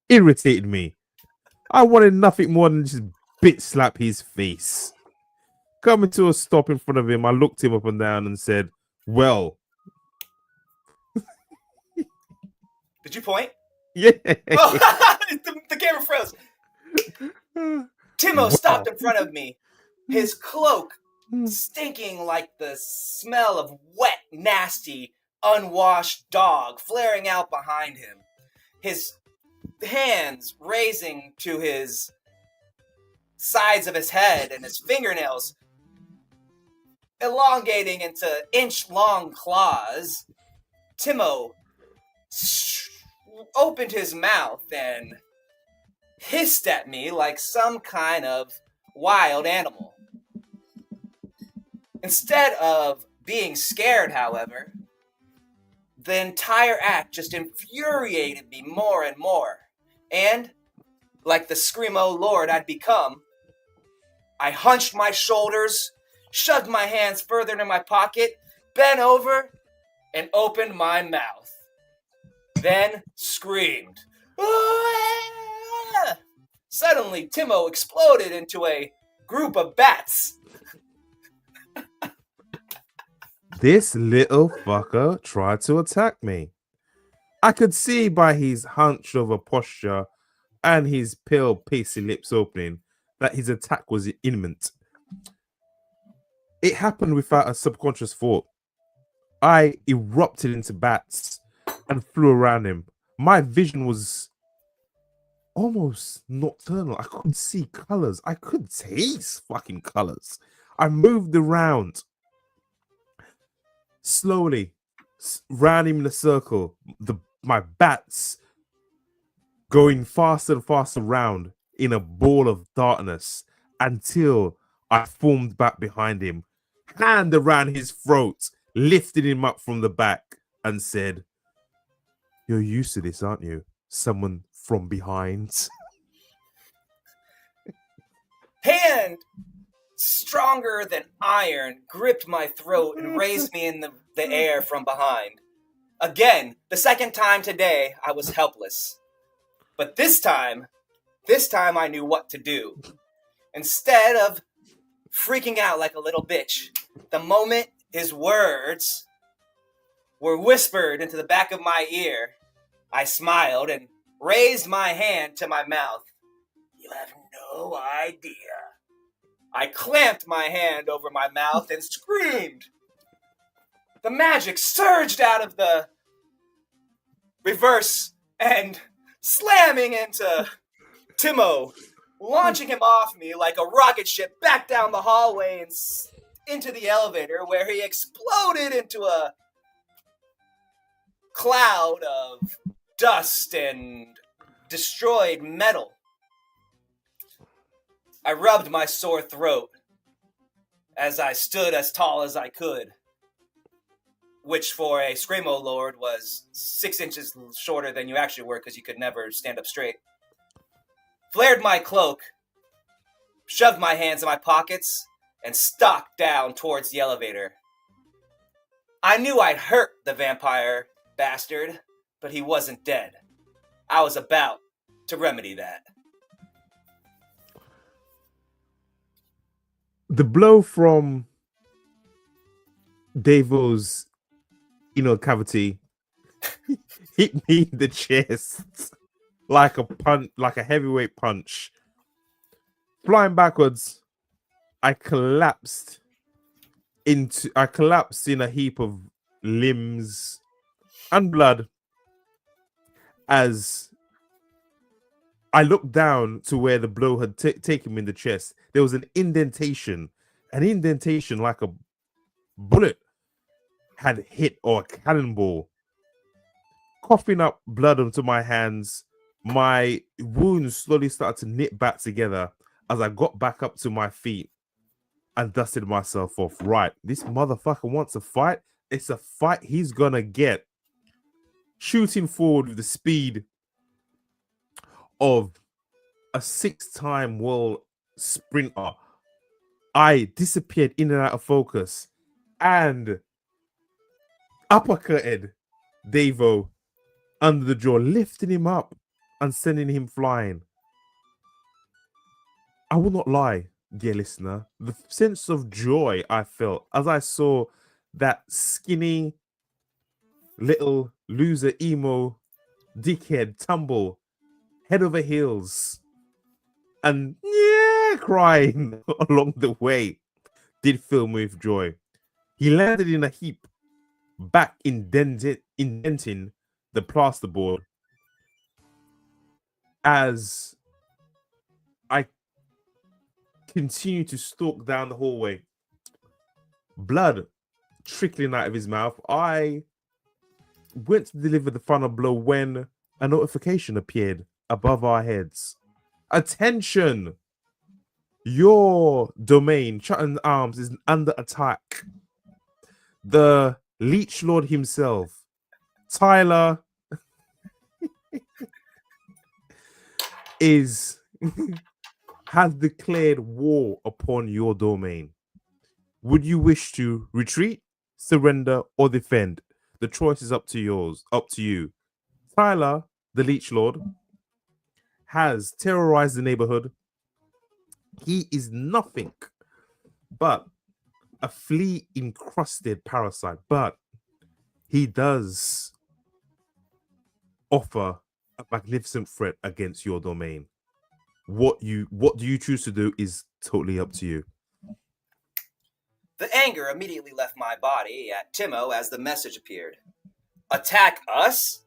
Irritated me. I wanted nothing more than just bit slap his face. Coming to a stop in front of him, I looked him up and down and said, well. Did you point? Yeah. Oh, the camera froze. Timo stopped in front of me, his cloak stinking like the smell of wet, nasty, unwashed dog flaring out behind him. His hands raising to his sides of his head and his fingernails elongating into inch-long claws. Timo opened his mouth and hissed at me like some kind of wild animal. Instead of being scared, however, the entire act just infuriated me more and more. And, like the Screamo Lord I'd become, I hunched my shoulders, shoved my hands further into my pocket, bent over, and opened my mouth. Then screamed. Ah! Suddenly, Timo exploded into a group of bats. This little fucker tried to attack me. I could see by his hunched over posture and his pale, pasty lips opening that his attack was imminent. It happened without a subconscious thought. I erupted into bats and flew around him. My vision was almost nocturnal. I couldn't see colors. I could taste fucking colors. I moved around slowly, round him in a circle. My bats going faster and faster round in a ball of darkness until I formed back behind him, hand around his throat, lifted him up from the back, and said, "You're used to this, aren't you? Someone from behind." Hand stronger than iron gripped my throat and raised me in the air from behind. Again, the second time today, I was helpless. But this time I knew what to do. Instead of freaking out like a little bitch, the moment his words were whispered into the back of my ear, I smiled and raised my hand to my mouth. You have no idea. I clamped my hand over my mouth and screamed. The magic surged out of the reverse and slamming into Timo, launching him off me like a rocket ship back down the hallway and into the elevator, where he exploded into a cloud of dust and destroyed metal. I rubbed my sore throat as I stood as tall as I could, which for a Screamo Lord was 6 inches shorter than you actually were because you could never stand up straight. flared my cloak, shoved my hands in my pockets, and stalked down towards the elevator. I knew I'd hurt the vampire bastard, but he wasn't dead. I was about to remedy that. The blow from Davo's cavity hit me in the chest like a punch, like a heavyweight punch. Flying backwards, I collapsed in a heap of limbs and blood as I looked down to where the blow had taken me in the chest. There was an indentation like a bullet had hit, or a cannonball. Coughing up blood onto my hands, my wounds slowly started to knit back together as I got back up to my feet and dusted myself off. Right, this motherfucker wants a fight. It's a fight he's gonna get. Shooting forward with the speed of a 6-time world sprinter, I disappeared in and out of focus and uppercutted Davo under the jaw, lifting him up and sending him flying. I will not lie, dear listener, the sense of joy I felt as I saw that skinny little loser emo dickhead tumble head over heels and crying along the way did fill me with joy. He landed in a heap, back indenting the plasterboard as I continued to stalk down the hallway. Blood trickling out of his mouth. I went to deliver the final blow when a notification appeared above our heads. Attention! Your domain, Chutton Arms, is under attack. The Leech Lord himself, Tyler, has declared war upon your domain. Would you wish to retreat, surrender, or defend? The choice is up to you. Tyler, the Leech Lord, has terrorized the neighborhood. He is nothing but a flea-encrusted parasite, but he does offer a magnificent threat against your domain. What do you choose to do is totally up to you. The anger immediately left my body at Timo as the message appeared. Attack us?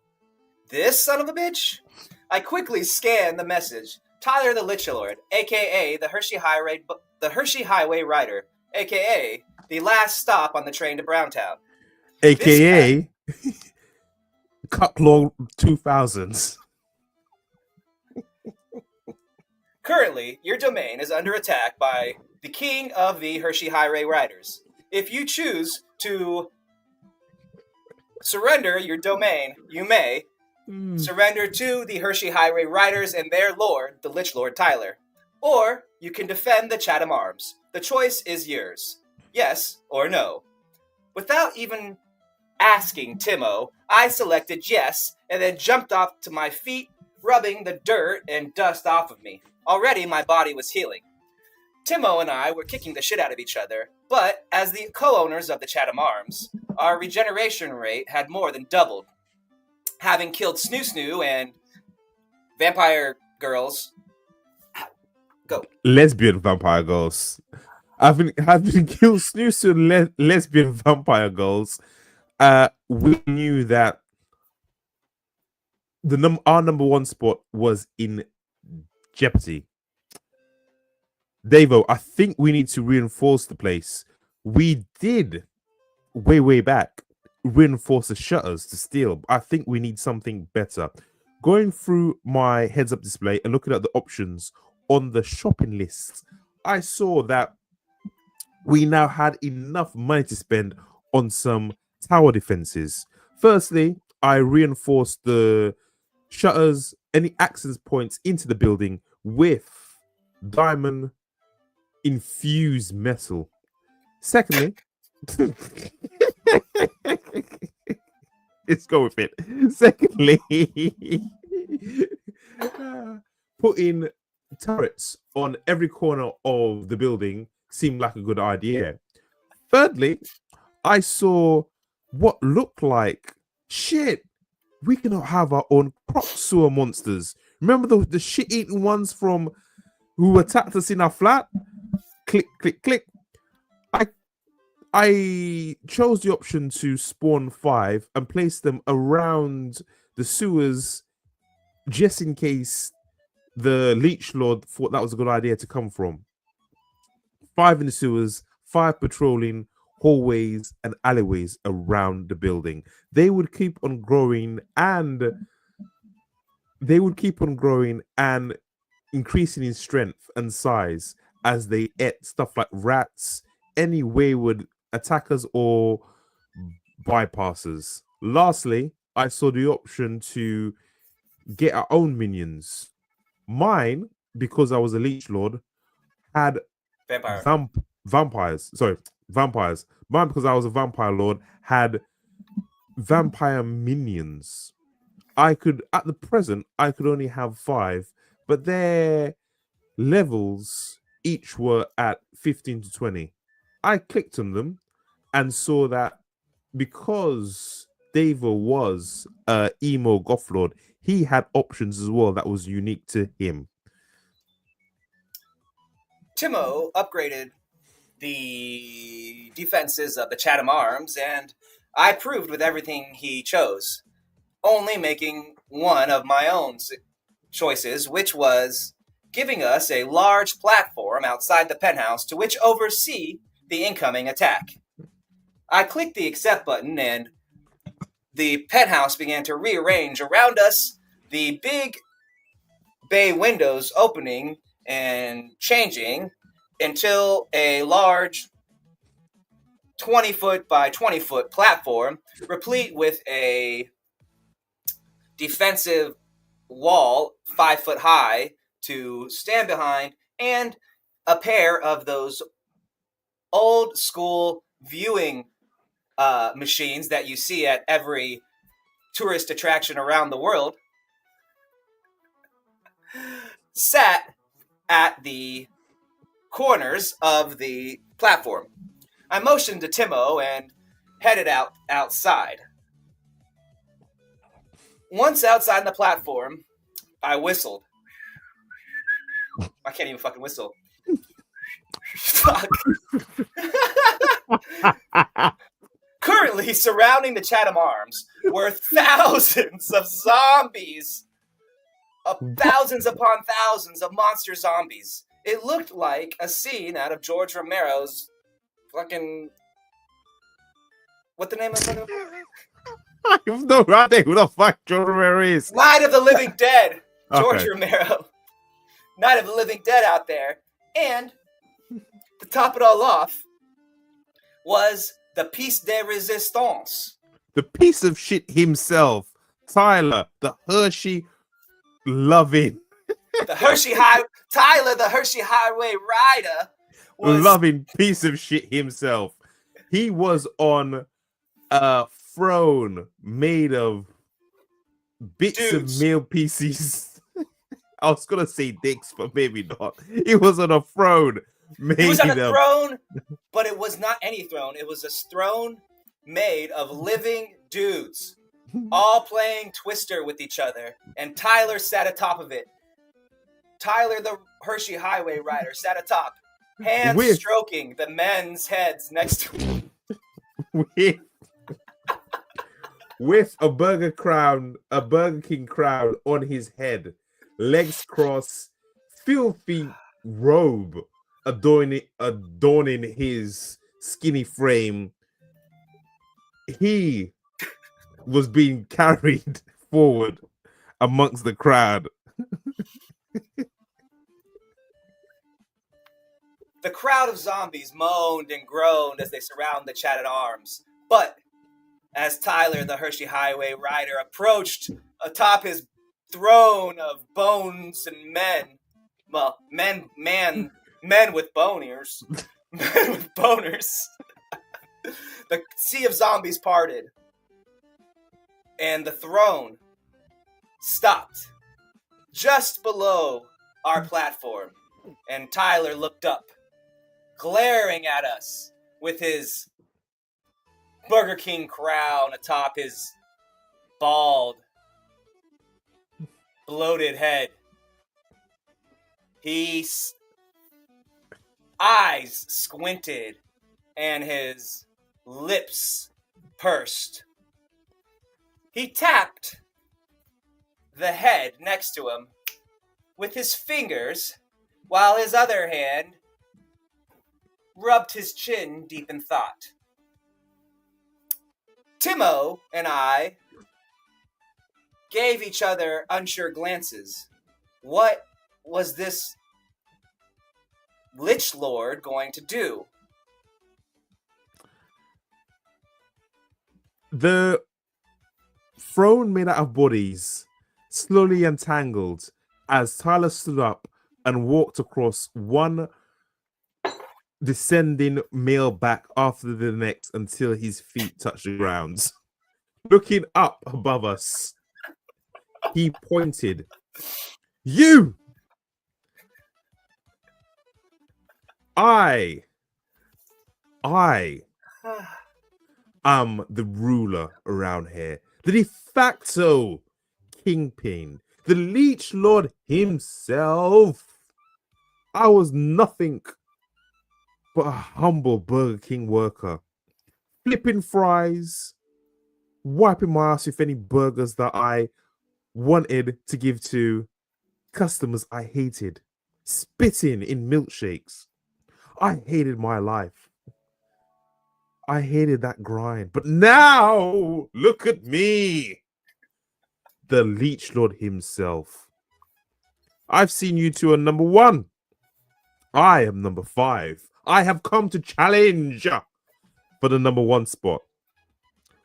This son of a bitch? I quickly scanned the message. Tyler the Lich Lord, a.k.a. the Hershey Highway Rider, a.k.a. the last stop on the train to Browntown. A.k.a. Cucklaw 2000s. Currently, your domain is under attack by the king of the Hershey Highway Riders. If you choose to surrender your domain, you may surrender to the Hershey Highway Riders and their lord, the Lich Lord Tyler. Or you can defend the Chatham Arms. The choice is yours. Yes or no. Without even asking Timo, I selected yes and then jumped off to my feet, rubbing the dirt and dust off of me. Already my body was healing. Timo and I were kicking the shit out of each other, but as the co-owners of the Chatham Arms, our regeneration rate had more than doubled. Having killed Snoo Snoo and vampire girls. Go. Lesbian vampire girls. Having killed Snoo Snoo and lesbian vampire girls, we knew that our number one spot was in jeopardy. Davo, I think we need to reinforce the place. We did way back reinforce the shutters to steal. I think we need something better. Going through my heads-up display and looking at the options on the shopping list, I saw that we now had enough money to spend on some tower defenses. Firstly, I reinforced the shutters, any access points into the building with diamond infused metal. Secondly, let's go with it. Secondly, putting turrets on every corner of the building seemed like a good idea. Thirdly, I saw what looked like shit. We cannot have our own crop sewer monsters. Remember the shit-eating ones from who attacked us in our flat? Click, click, click. I chose the option to spawn 5 and place them around the sewers just in case the Leech Lord thought that was a good idea to come from. 5 in the sewers, 5 patrolling hallways and alleyways around the building. They would keep on growing and increasing in strength and size as they ate stuff like rats, any wayward attackers or bypassers. Lastly, I saw the option to get our own minions. Mine, because I was a Leech Lord, had vampires. Vampires. Mine, because I was a vampire lord, had vampire minions. At the present, I could only have 5, but their levels each were at 15 to 20. I clicked on them and saw that because Dava was emo goth lord, he had options as well that was unique to him. Timo upgraded the defenses of the Chatham Arms, and I approved with everything he chose, only making one of my own choices, which was giving us a large platform outside the penthouse to which oversee the incoming attack. I clicked the accept button and the penthouse began to rearrange around us, the big bay windows opening and changing until a large 20-foot by 20-foot platform, replete with a defensive wall 5 foot high to stand behind, and a pair of those old school viewing machines that you see at every tourist attraction around the world, sat at the corners of the platform. I motioned to Timo and headed outside. Once outside the platform, I whistled. I can't even fucking whistle. Fuck. Currently surrounding the Chatham Arms were thousands of zombies. Thousands upon thousands of monster zombies. It looked like a scene out of George Romero's fucking... What the name of it? I have no idea who the fuck George Romero is. Night of the Living Dead. George Okay. Romero. Night of the Living Dead out there. And to top it all off was the piece de resistance. The piece of shit himself, Tyler, the Hershey loving. Tyler, the Hershey Highway Rider, was loving piece of shit himself. He was on a throne made of bits of meal pieces. I was gonna say dicks, but maybe not. He was on a throne made He was on a of... throne, but it was not any throne. It was a throne made of living dudes, all playing Twister with each other, and Tyler sat atop of it. Tyler, the Hershey Highway Rider, sat atop, hands stroking the men's heads next to him. With a Burger King crown on his head, legs crossed, filthy robe adorning his skinny frame. He was being carried forward amongst the crowd. The crowd of zombies moaned and groaned as they surrounded the Chatham Arms. But as Tyler, the Hershey Highway Rider, approached atop his throne of bones and men, well, men with boners. Men with boners. The sea of zombies parted. And the throne stopped just below our platform. And Tyler looked up, glaring at us with his Burger King crown atop his bald, bloated head. His eyes squinted and his lips pursed. He tapped the head next to him with his fingers, while his other hand rubbed his chin deep in thought. Timo and I gave each other unsure glances. What was this Lich Lord going to do? The throne made out of bodies slowly entangled as Tyler stood up and walked across one descending male back after the next until his feet touched the ground. Looking up above us, he pointed, "You! I am the ruler around here. The de facto kingpin. The Leech Lord himself. I was nothing but a humble Burger King worker. Flipping fries, wiping my ass with any burgers that I wanted to give to customers I hated. Spitting in milkshakes. I hated my life. I hated that grind. But now, look at me. The Leech Lord himself. I've seen you two are number 1. I am number 5. I have come to challenge for the number 1 spot.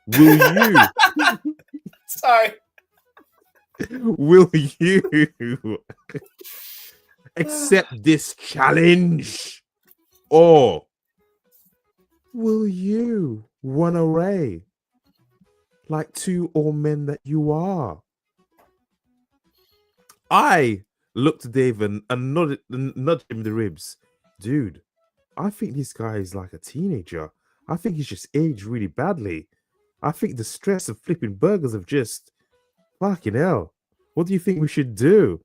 Will you? Sorry. Will you accept this challenge? Or will you run away like 2 old men that you are? I looked at Dave and nudged him in the ribs. Dude, I think this guy is like a teenager. I think he's just aged really badly. I think the stress of flipping burgers have just... Fucking hell. What do you think we should do?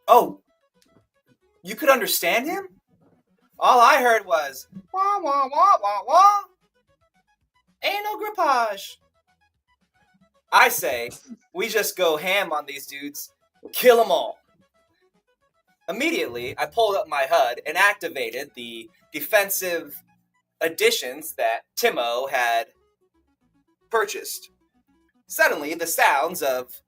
Oh, you could understand him? All I heard was, wah, wah, wah, wah, wah. Ain't no grippage. I say, we just go ham on these dudes, kill them all. Immediately, I pulled up my HUD and activated the defensive additions that Timo had purchased. Suddenly, the sounds of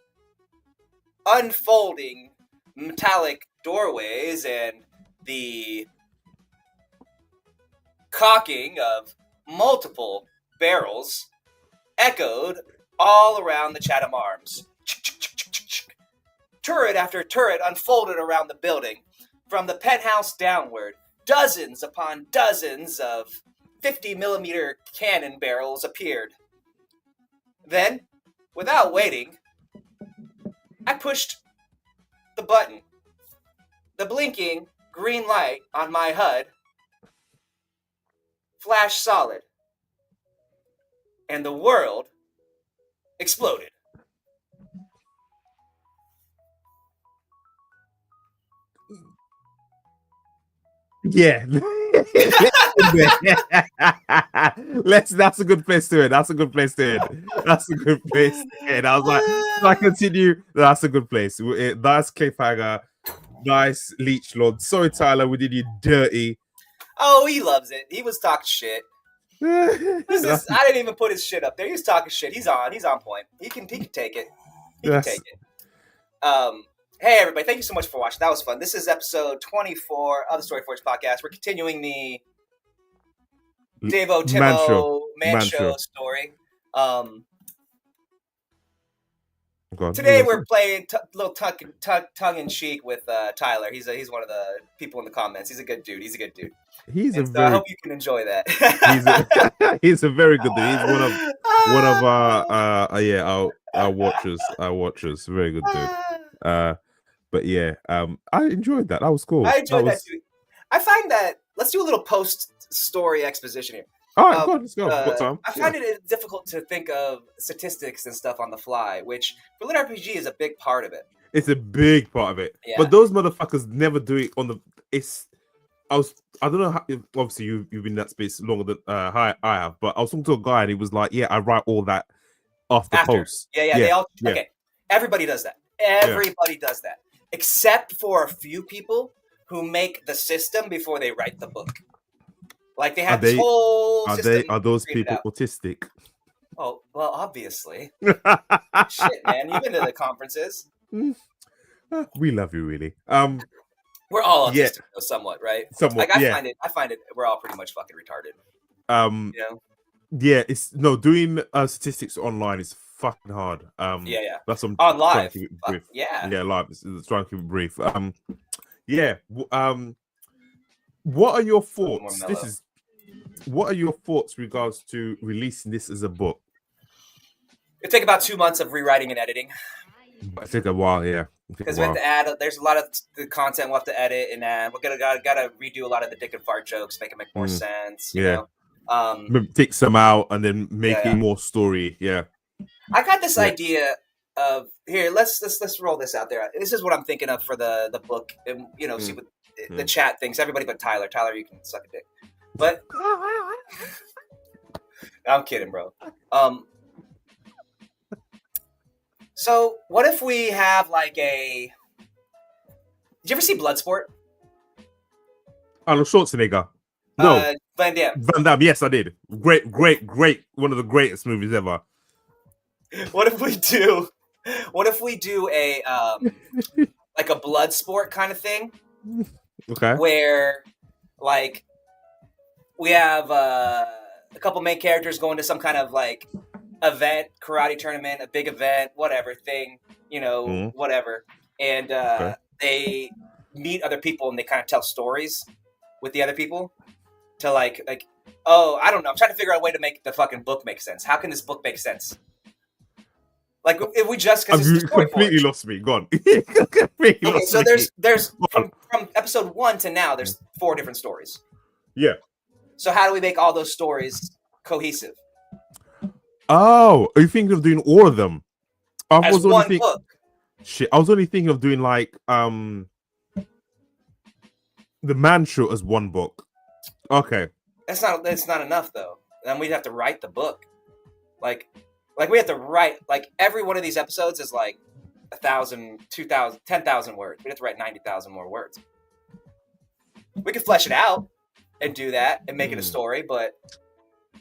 unfolding metallic doorways and the cocking of multiple barrels echoed all around the Chatham Arms. Turret after turret unfolded around the building. From the penthouse downward, dozens upon dozens of 50mm cannon barrels appeared. Then, without waiting, I pushed the button. The blinking green light on my HUD flashed solid, and the world exploded. Yeah. That's a good place to it. That's a good place to it. That's a good place to it. I was like, should I continue? That's a good place. Nice cliffhanger. Nice Leech Lord. Sorry, Tyler, we did you dirty. Oh, he loves it. He was talking shit. I didn't even put his shit up there. He was talking shit. He's on point. He can take it. He can take it. Hey everybody, thank you so much for watching. That was fun. This is episode 24 of the Story Forge podcast. We're continuing the Devo Timo Man Show story. Today we're playing little tongue in cheek with Tyler. He's one of the people in the comments. He's a good dude. I hope you can enjoy that. He's a very good dude. He's one of our watchers. Very good dude. But yeah, I enjoyed that. That was cool. I enjoyed that too. I find that let's do a little post-story exposition here. All right, go on, let's go. What time? I find it difficult to think of statistics and stuff on the fly, which for Lit RPG is a big part of it. It's a big part of it. Yeah. But those motherfuckers never do it on the. I don't know how. Obviously, you've been in that space longer than I have. But I was talking to a guy and he was like, "Yeah, I write all that after post." Yeah. They all. Yeah. Okay. Everybody does that. Everybody does that, except for a few people who make the system before they write the book. Like they have this whole system. Are those people autistic? Oh, well, obviously. Shit, man. You've been to the conferences. We love you, really. We're all autistic, though, somewhat, right? Somewhat, like, I find it. We're all pretty much fucking retarded. You know? Yeah. Doing statistics online is fucking hard. That's some on live. Brief. Yeah, live. It's trying to keep it brief. What are your thoughts? What are your thoughts regards to releasing this as a book? It'll take about 2 months of rewriting and editing. It take a while, yeah. Because we have to add. There's a lot of the content we'll have to edit and add. We're gotta redo a lot of the dick and fart jokes, make it make more sense. You know? Take some out and then making more story. Yeah. I got this idea of here. Let's roll this out there. This is what I'm thinking of for the book, and see what the chat thinks. Everybody but Tyler. Tyler, you can suck a dick. But I'm kidding, bro. So what if we have like a? Did you ever see Bloodsport? Arnold Schwarzenegger. No. Van Damme. Van Damme. Yes, I did. Great. One of the greatest movies ever. What if we do a like a Bloodsport kind of thing? Okay. Where like we have a couple main characters going to some kind of like event, karate tournament, a big event, whatever thing, whatever. And they meet other people and they kind of tell stories with the other people to like, oh, I don't know. I'm trying to figure out a way to make the fucking book make sense. How can this book make sense? Like if we just because you completely lost me. Go on. So there's from episode 1 to now, there's 4 different stories. Yeah. So how do we make all those stories cohesive? Oh, are you thinking of doing all of them? As one book. Shit, I was only thinking of doing like the Man Show as one book. Okay. That's not enough though. Then we'd have to write the book. Like we have to write like every one of these episodes is like 1,000, 2,000, 10,000 words. We have to write 90,000 more words. We could flesh it out and do that and make it a story, but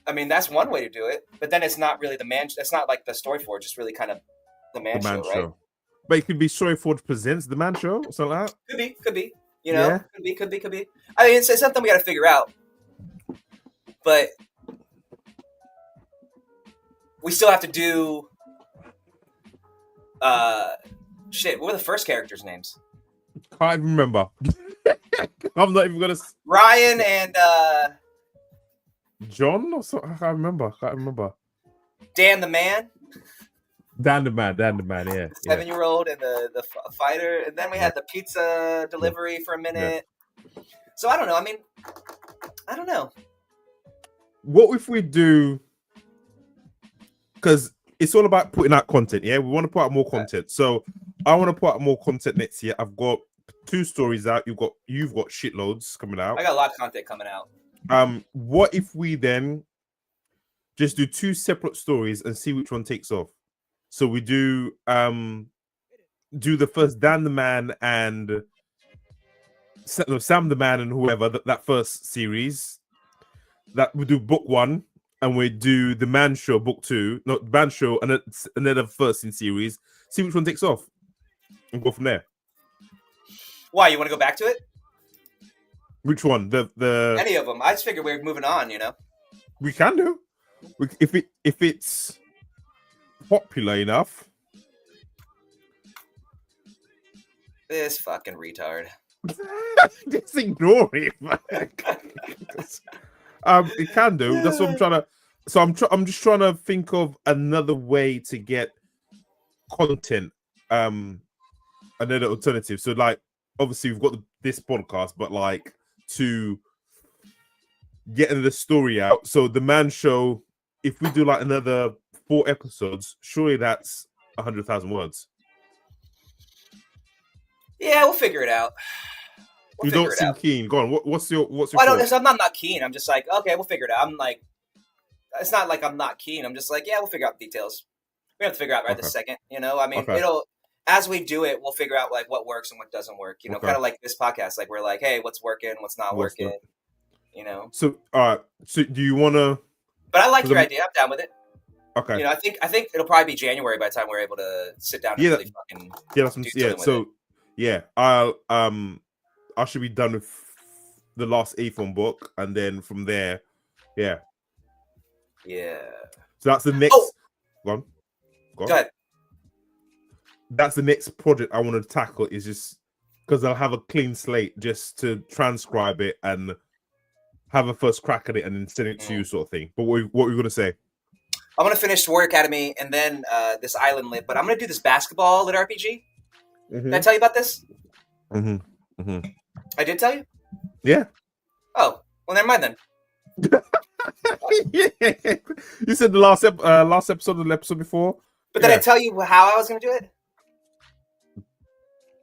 I mean that's one way to do it. But then it's not really it's not like the Story Forge. It's really kind of the Man Show, right? But it could be Story Forge presents the Man Show or something like that. Could be. Could be. I mean, it's something we got to figure out. But we still have to do shit. What were the first characters' names? Can't remember. I'm not even gonna. Ryan and John or something. I can't remember. Dan the Man. Dan the Man. Yeah. 7-year-old and the fighter, and then we had the pizza delivery for a minute. Yeah. So I don't know. I mean, I don't know. What if we do? Because it's all about putting out content. Yeah, we want to put out more content. So I want to put out more content next year. I've got 2 stories out. You've got shitloads coming out. I got a lot of content coming out. What if we then just do 2 separate stories and see which one takes off? So we do the first Dan the Man and Sam the Man and whoever that first series. That we do book 1 and we do the Man Show book 2, not Man Show and then the first in series. See which one takes off and go from there. Why, you want to go back to it? Which one? The any of them. I just figured we're moving on. We can do if it's popular enough. This fucking retard. Just ignore it, man. It can do. That's what I'm trying to. So I'm just trying to think of another way to get content. Another alternative. So like, obviously we've got this podcast, but like to getting the story out. So the Man Show, if we do like another 4 episodes, surely that's 100,000 words. Yeah, we'll figure it out. You don't seem keen. Go on. What's your? Well, I'm not keen. I'm just like, okay, we'll figure it out. I'm like, it's not like I'm not keen. I'm just like, yeah, we'll figure out the details. We have to figure out right this second. You know, I mean, it'll, as we do it, we'll figure out like what works and what doesn't work. You know, kind of like this podcast. Like we're like, hey, what's working, what's not working. You know. So, so do you want to? But I like your idea. I'm down with it. Okay. You know, I think it'll probably be January by the time we're able to sit down and really fucking I should be done with the last A-Form book, and then from there, yeah. So that's the next. Oh. Go on. Go ahead. That's the next project I want to tackle. Is just because I'll have a clean slate just to transcribe it and have a first crack at it, and then send it to you, sort of thing. But what were you going to say? I'm going to finish Warrior Academy and then this Island Lit, but I'm going to do this basketball lit RPG. Did I tell you about this? I did tell you? Yeah. Oh, well, never mind then. You said the last episode of the episode before. But did I tell you how I was going to do it?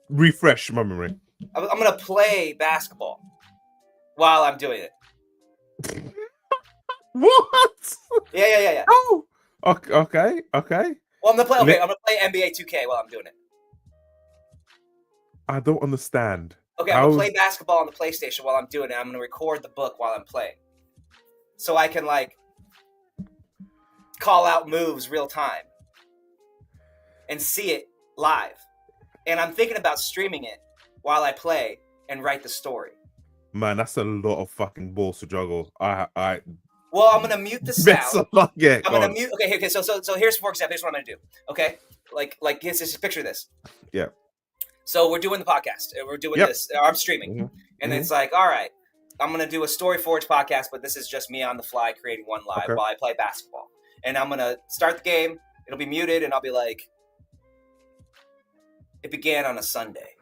Refresh my memory. I'm going to play basketball while I'm doing it. What? Yeah. Oh, okay. Well, I'm gonna play NBA 2K while I'm doing it. I don't understand. Okay, I'm gonna play basketball on the PlayStation while I'm doing it. I'm gonna record the book while I'm playing, so I can like call out moves real time and see it live. And I'm thinking about streaming it while I play and write the story. Man, that's a lot of fucking balls to juggle. Well, I'm gonna mute the sound. I'm gonna mute. Okay. So here's, for example, here's what I'm gonna do. Okay, like just picture this. Yeah. So we're doing the podcast. We're doing this. I'm streaming, and it's like, all right, I'm gonna do a Story Forge podcast, but this is just me on the fly creating one live while I play basketball. And I'm gonna start the game. It'll be muted, and I'll be like, it began on a Sunday.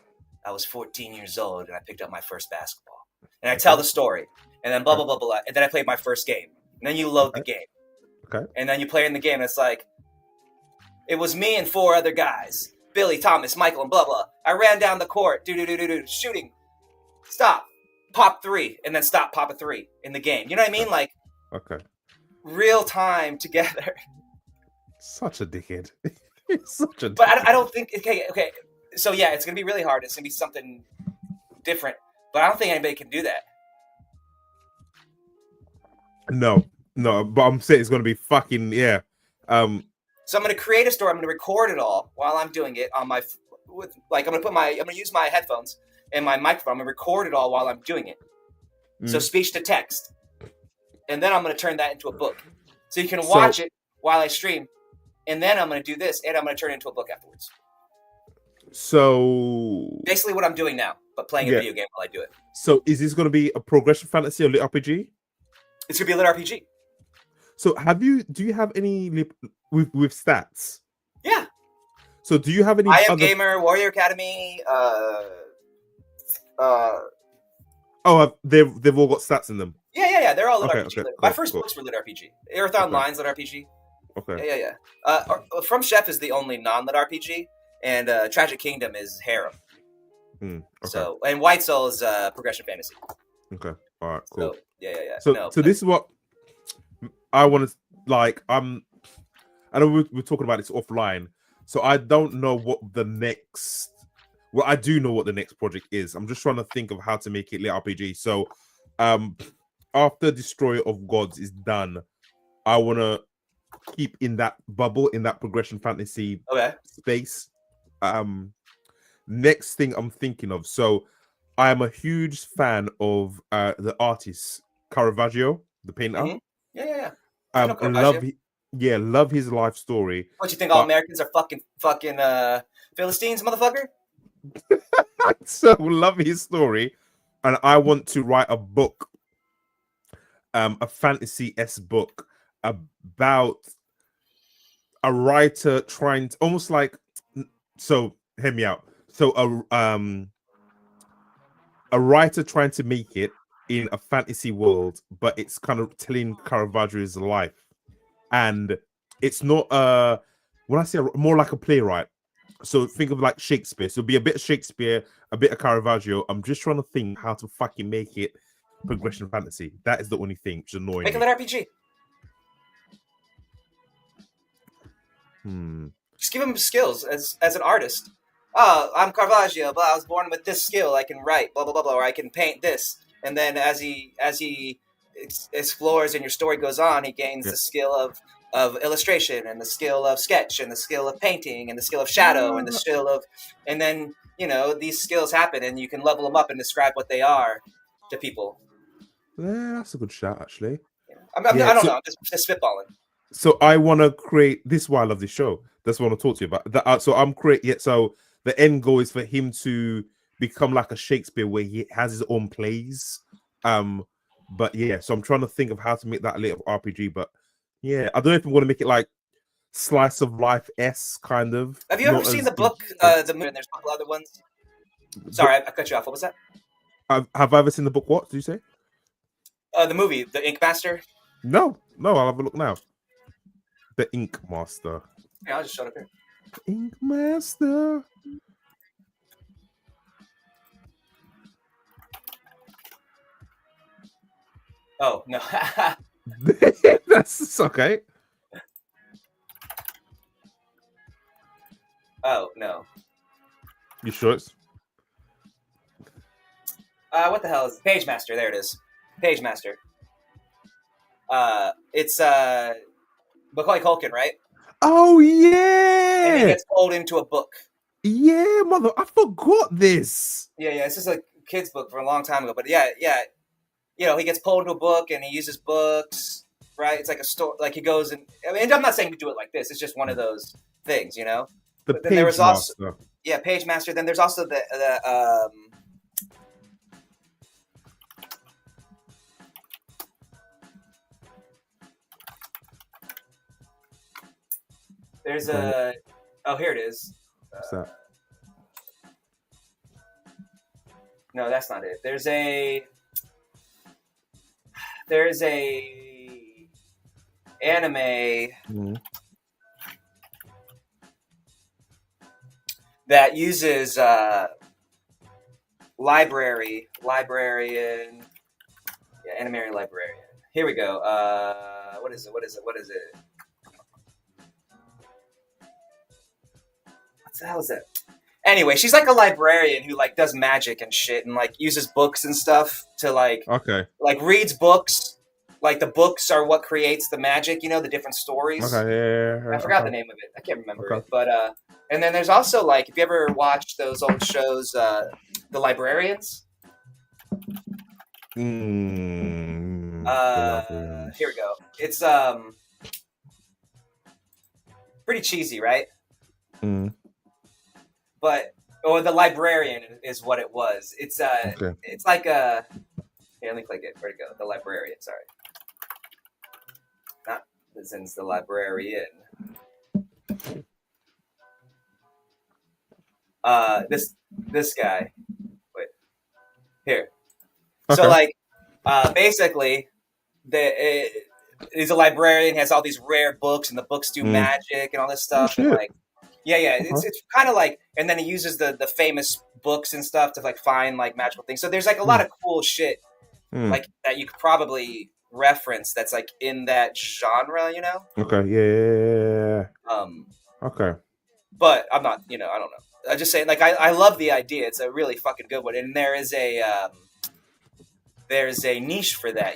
I was 14 years old, and I picked up my first basketball. And I tell the story, and then blah blah blah blah, and then I played my first game. And then you load the game. Okay. And then you play in the game, and it's like, it was me and 4 other guys. Billy, Thomas, Michael, and blah, blah. I ran down the court, shooting. Stop. Pop 3, and then stop, pop a 3 in the game. You know what I mean? Like, real time together. Such a dickhead. But I don't think, okay. So, yeah, it's going to be really hard. It's going to be something different. But I don't think anybody can do that. No, but I'm saying it's going to be fucking, So I'm going to create a story. I'm going to record it all while I'm doing it on I'm going to use my headphones and my microphone. I'm going to record it all while I'm doing it. So speech to text. And then I'm going to turn that into a book. So you can watch it while I stream. And then I'm going to do this, and I'm going to turn it into a book afterwards. So basically what I'm doing now, but playing a video game while I do it. So is this going to be a progression fantasy or lit RPG? It's going to be a lit RPG. So do you have any with stats? Yeah. So do you have any? I Am Gamer, Warrior Academy. They've all got stats in them. Yeah. They're all lit RPG. Okay, My first books were lit RPG. Earth Online's lit RPG. Okay. Yeah. From Chef is the only non-lit RPG, and Tragic Kingdom is Harem. Okay. So, and White Soul is progression fantasy. Okay. All right. Cool. So, yeah. So this is what I want to like. I know we're talking about this offline, so I don't know what the next. Well, I do know what the next project is. I'm just trying to think of how to make it lit RPG. So, after Destroyer of Gods is done, I want to keep in that bubble, in that progression fantasy space. Next thing I'm thinking of. So, I am a huge fan of the artist Caravaggio, the painter. Mm-hmm. Yeah. Love his life story. What you think? All Americans are fucking Philistines, motherfucker? So love his story, and I want to write a book, a fantasy-esque book about a writer trying to almost like. So hear me out. So a writer trying to make it in a fantasy world, but it's kind of telling Caravaggio's life, and it's not when I say more like a playwright. So think of like Shakespeare. So it'll be a bit of Shakespeare, a bit of Caravaggio. I'm just trying to think how to fucking make it progression fantasy. That is the only thing which is annoying Make a me. lit RPG. Hmm. Just give him skills as an artist. Oh, I'm Caravaggio, but I was born with this skill. I can write, blah blah blah blah, or I can paint this. And then as he explores and your story goes on, he gains the skill of illustration and the skill of sketch and the skill of painting and the skill of shadow and the skill of, and then these skills happen and you can level them up and describe what they are to people. Yeah, that's a good shout, actually. I don't know. I'm just spitballing. So I want to create. This is why I love this show. That's what I want to talk to you about. So I'm creating. Yeah, so the end goal is for him to become like a Shakespeare, where he has his own plays. But yeah, so I'm trying to think of how to make that a little RPG. But yeah, I don't know if I'm going to make it like slice of life kind of. Have you ever seen the book, the movie? And there's a couple other ones. Sorry, I cut you off. What was that? Have I ever seen the book? What did you say? The movie, The Ink Master. No. I'll have a look now. The Ink Master. Yeah, I'll just shut up here. Ink Master. Oh no. That's okay. Oh no. You sure it's? What the hell is Page Master? There it is. Page Master. It's Macaulay Culkin, right? Oh yeah. And he gets pulled into a book. Yeah, mother, I forgot this. Yeah. This is a kid's book from a long time ago, but yeah. He gets pulled into a book and he uses books, right? It's like a story. Like he goes and I'm not saying to do it like this. It's just one of those things, The but then Page there was also Master. Page Master. Then there's also the there's a here it is. What's that? No, that's not it. There's a anime that uses librarian, anime librarian. Here we go. What is it? What the hell is it? Anyway, she's like a librarian who like does magic and shit and like uses books and stuff to like reads books. Like the books are what creates the magic, the different stories. Okay, yeah. I forgot the name of it. I can't remember it. But and then there's also like if you ever watched those old shows, The Librarians. Here we go. It's pretty cheesy, right? But The Librarian is what it was. It's it's like a here, let me click it. Where'd it go? The Librarian, sorry. Not Zin's The Librarian. This guy. Wait. Here. Okay. So like basically he's a librarian, has all these rare books and the books do magic and all this stuff. And like it's kind of like, and then he uses the famous books and stuff to like find like magical things. So there's like a lot of cool shit like that you could probably reference that's like in that genre, Okay, yeah. Okay. But I'm not, I don't know. I'm just saying, like, I love the idea. It's a really fucking good one, and there's a niche for that,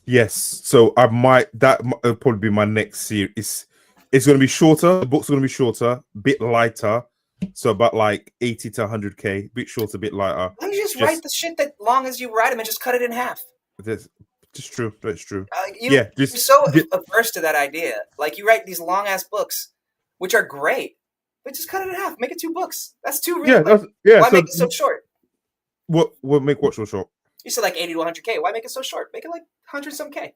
Yes. So that'll probably be my next series. It's going to be shorter. The book's going to be shorter, a bit lighter. So about like 80 to 100k, a bit shorter, a bit lighter. Why don't you just write the shit that long as you write them and just cut it in half? That's just true. That's true. You're so averse to that idea. Like you write these long ass books, which are great, But just cut it in half. Make it 2 books. That's too Yeah, real. Like, why so make it so short? what make what so short? You said like 80 to 100K. Why make it so short? Make it like 100 some K.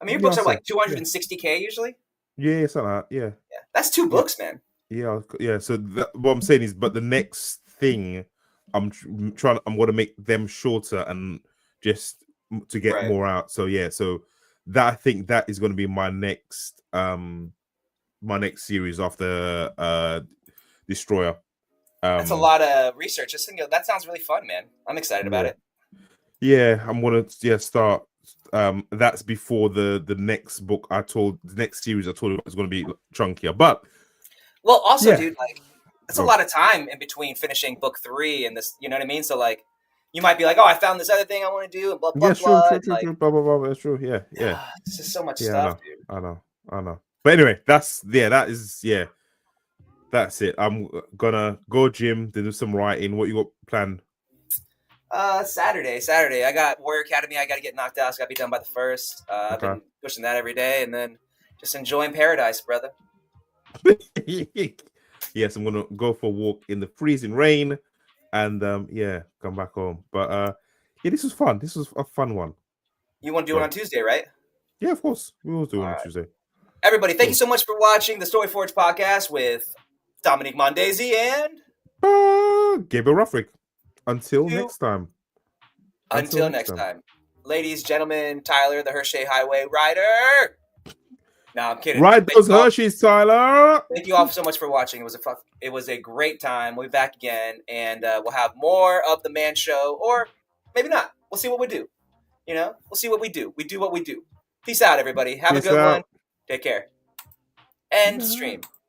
I mean, your Yeah, books are so, like 260K usually. yeah, something like that. Yeah. Yeah, that's 2 Yeah. books, man. Yeah. So what I'm saying is, but the next thing I'm going to make them shorter and just to get Right. more out. So yeah, so that I think that is going to be my next series after Destroyer. That's a lot of research. Just think, that sounds really fun, man. I'm excited about Yeah. it. Yeah, I'm gonna start. That's before the next book the next series I told you is gonna be chunkier. But Well, also, yeah, dude, like, it's a go. lot of time in between finishing book 3 and this. You know what I mean? So, like, you might be like, oh, I found this other thing I want to do, and blah blah Yeah, true, blah. true, And true, true. like, Blah blah blah. That's true. Yeah, yeah, it's just so much yeah. I stuff, know, dude. I know, I know. But anyway, that's it. I'm gonna go gym, then do some writing. What you got planned? Saturday. I got Warrior Academy. I got to get knocked out. It's got to be done by the 1st. I've Okay. been pushing that every day, and then just enjoying paradise, brother. Yes, I'm gonna go for a walk in the freezing rain, and come back home. But yeah, this was fun. This was a fun one. You want to do it Go. on Tuesday, right? Yeah, of course. We always do it All on right. Tuesday. Everybody, thank Cool. you so much for watching the Story Forge podcast with Dominique Mondesir and Gabriel Rathweg. Until you. next time. Until next time. Ladies, gentlemen, Tyler, the Hershey Highway Rider. No, I'm kidding. Ride those Hershey's, Tyler. Thank you all so much for watching. It was a great time. We'll be back again, and we'll have more of the Man Show, or maybe not. We'll see what we do. You know, we'll see what we do. We do what we do. Peace out, everybody. Have a good one. Take care. End stream.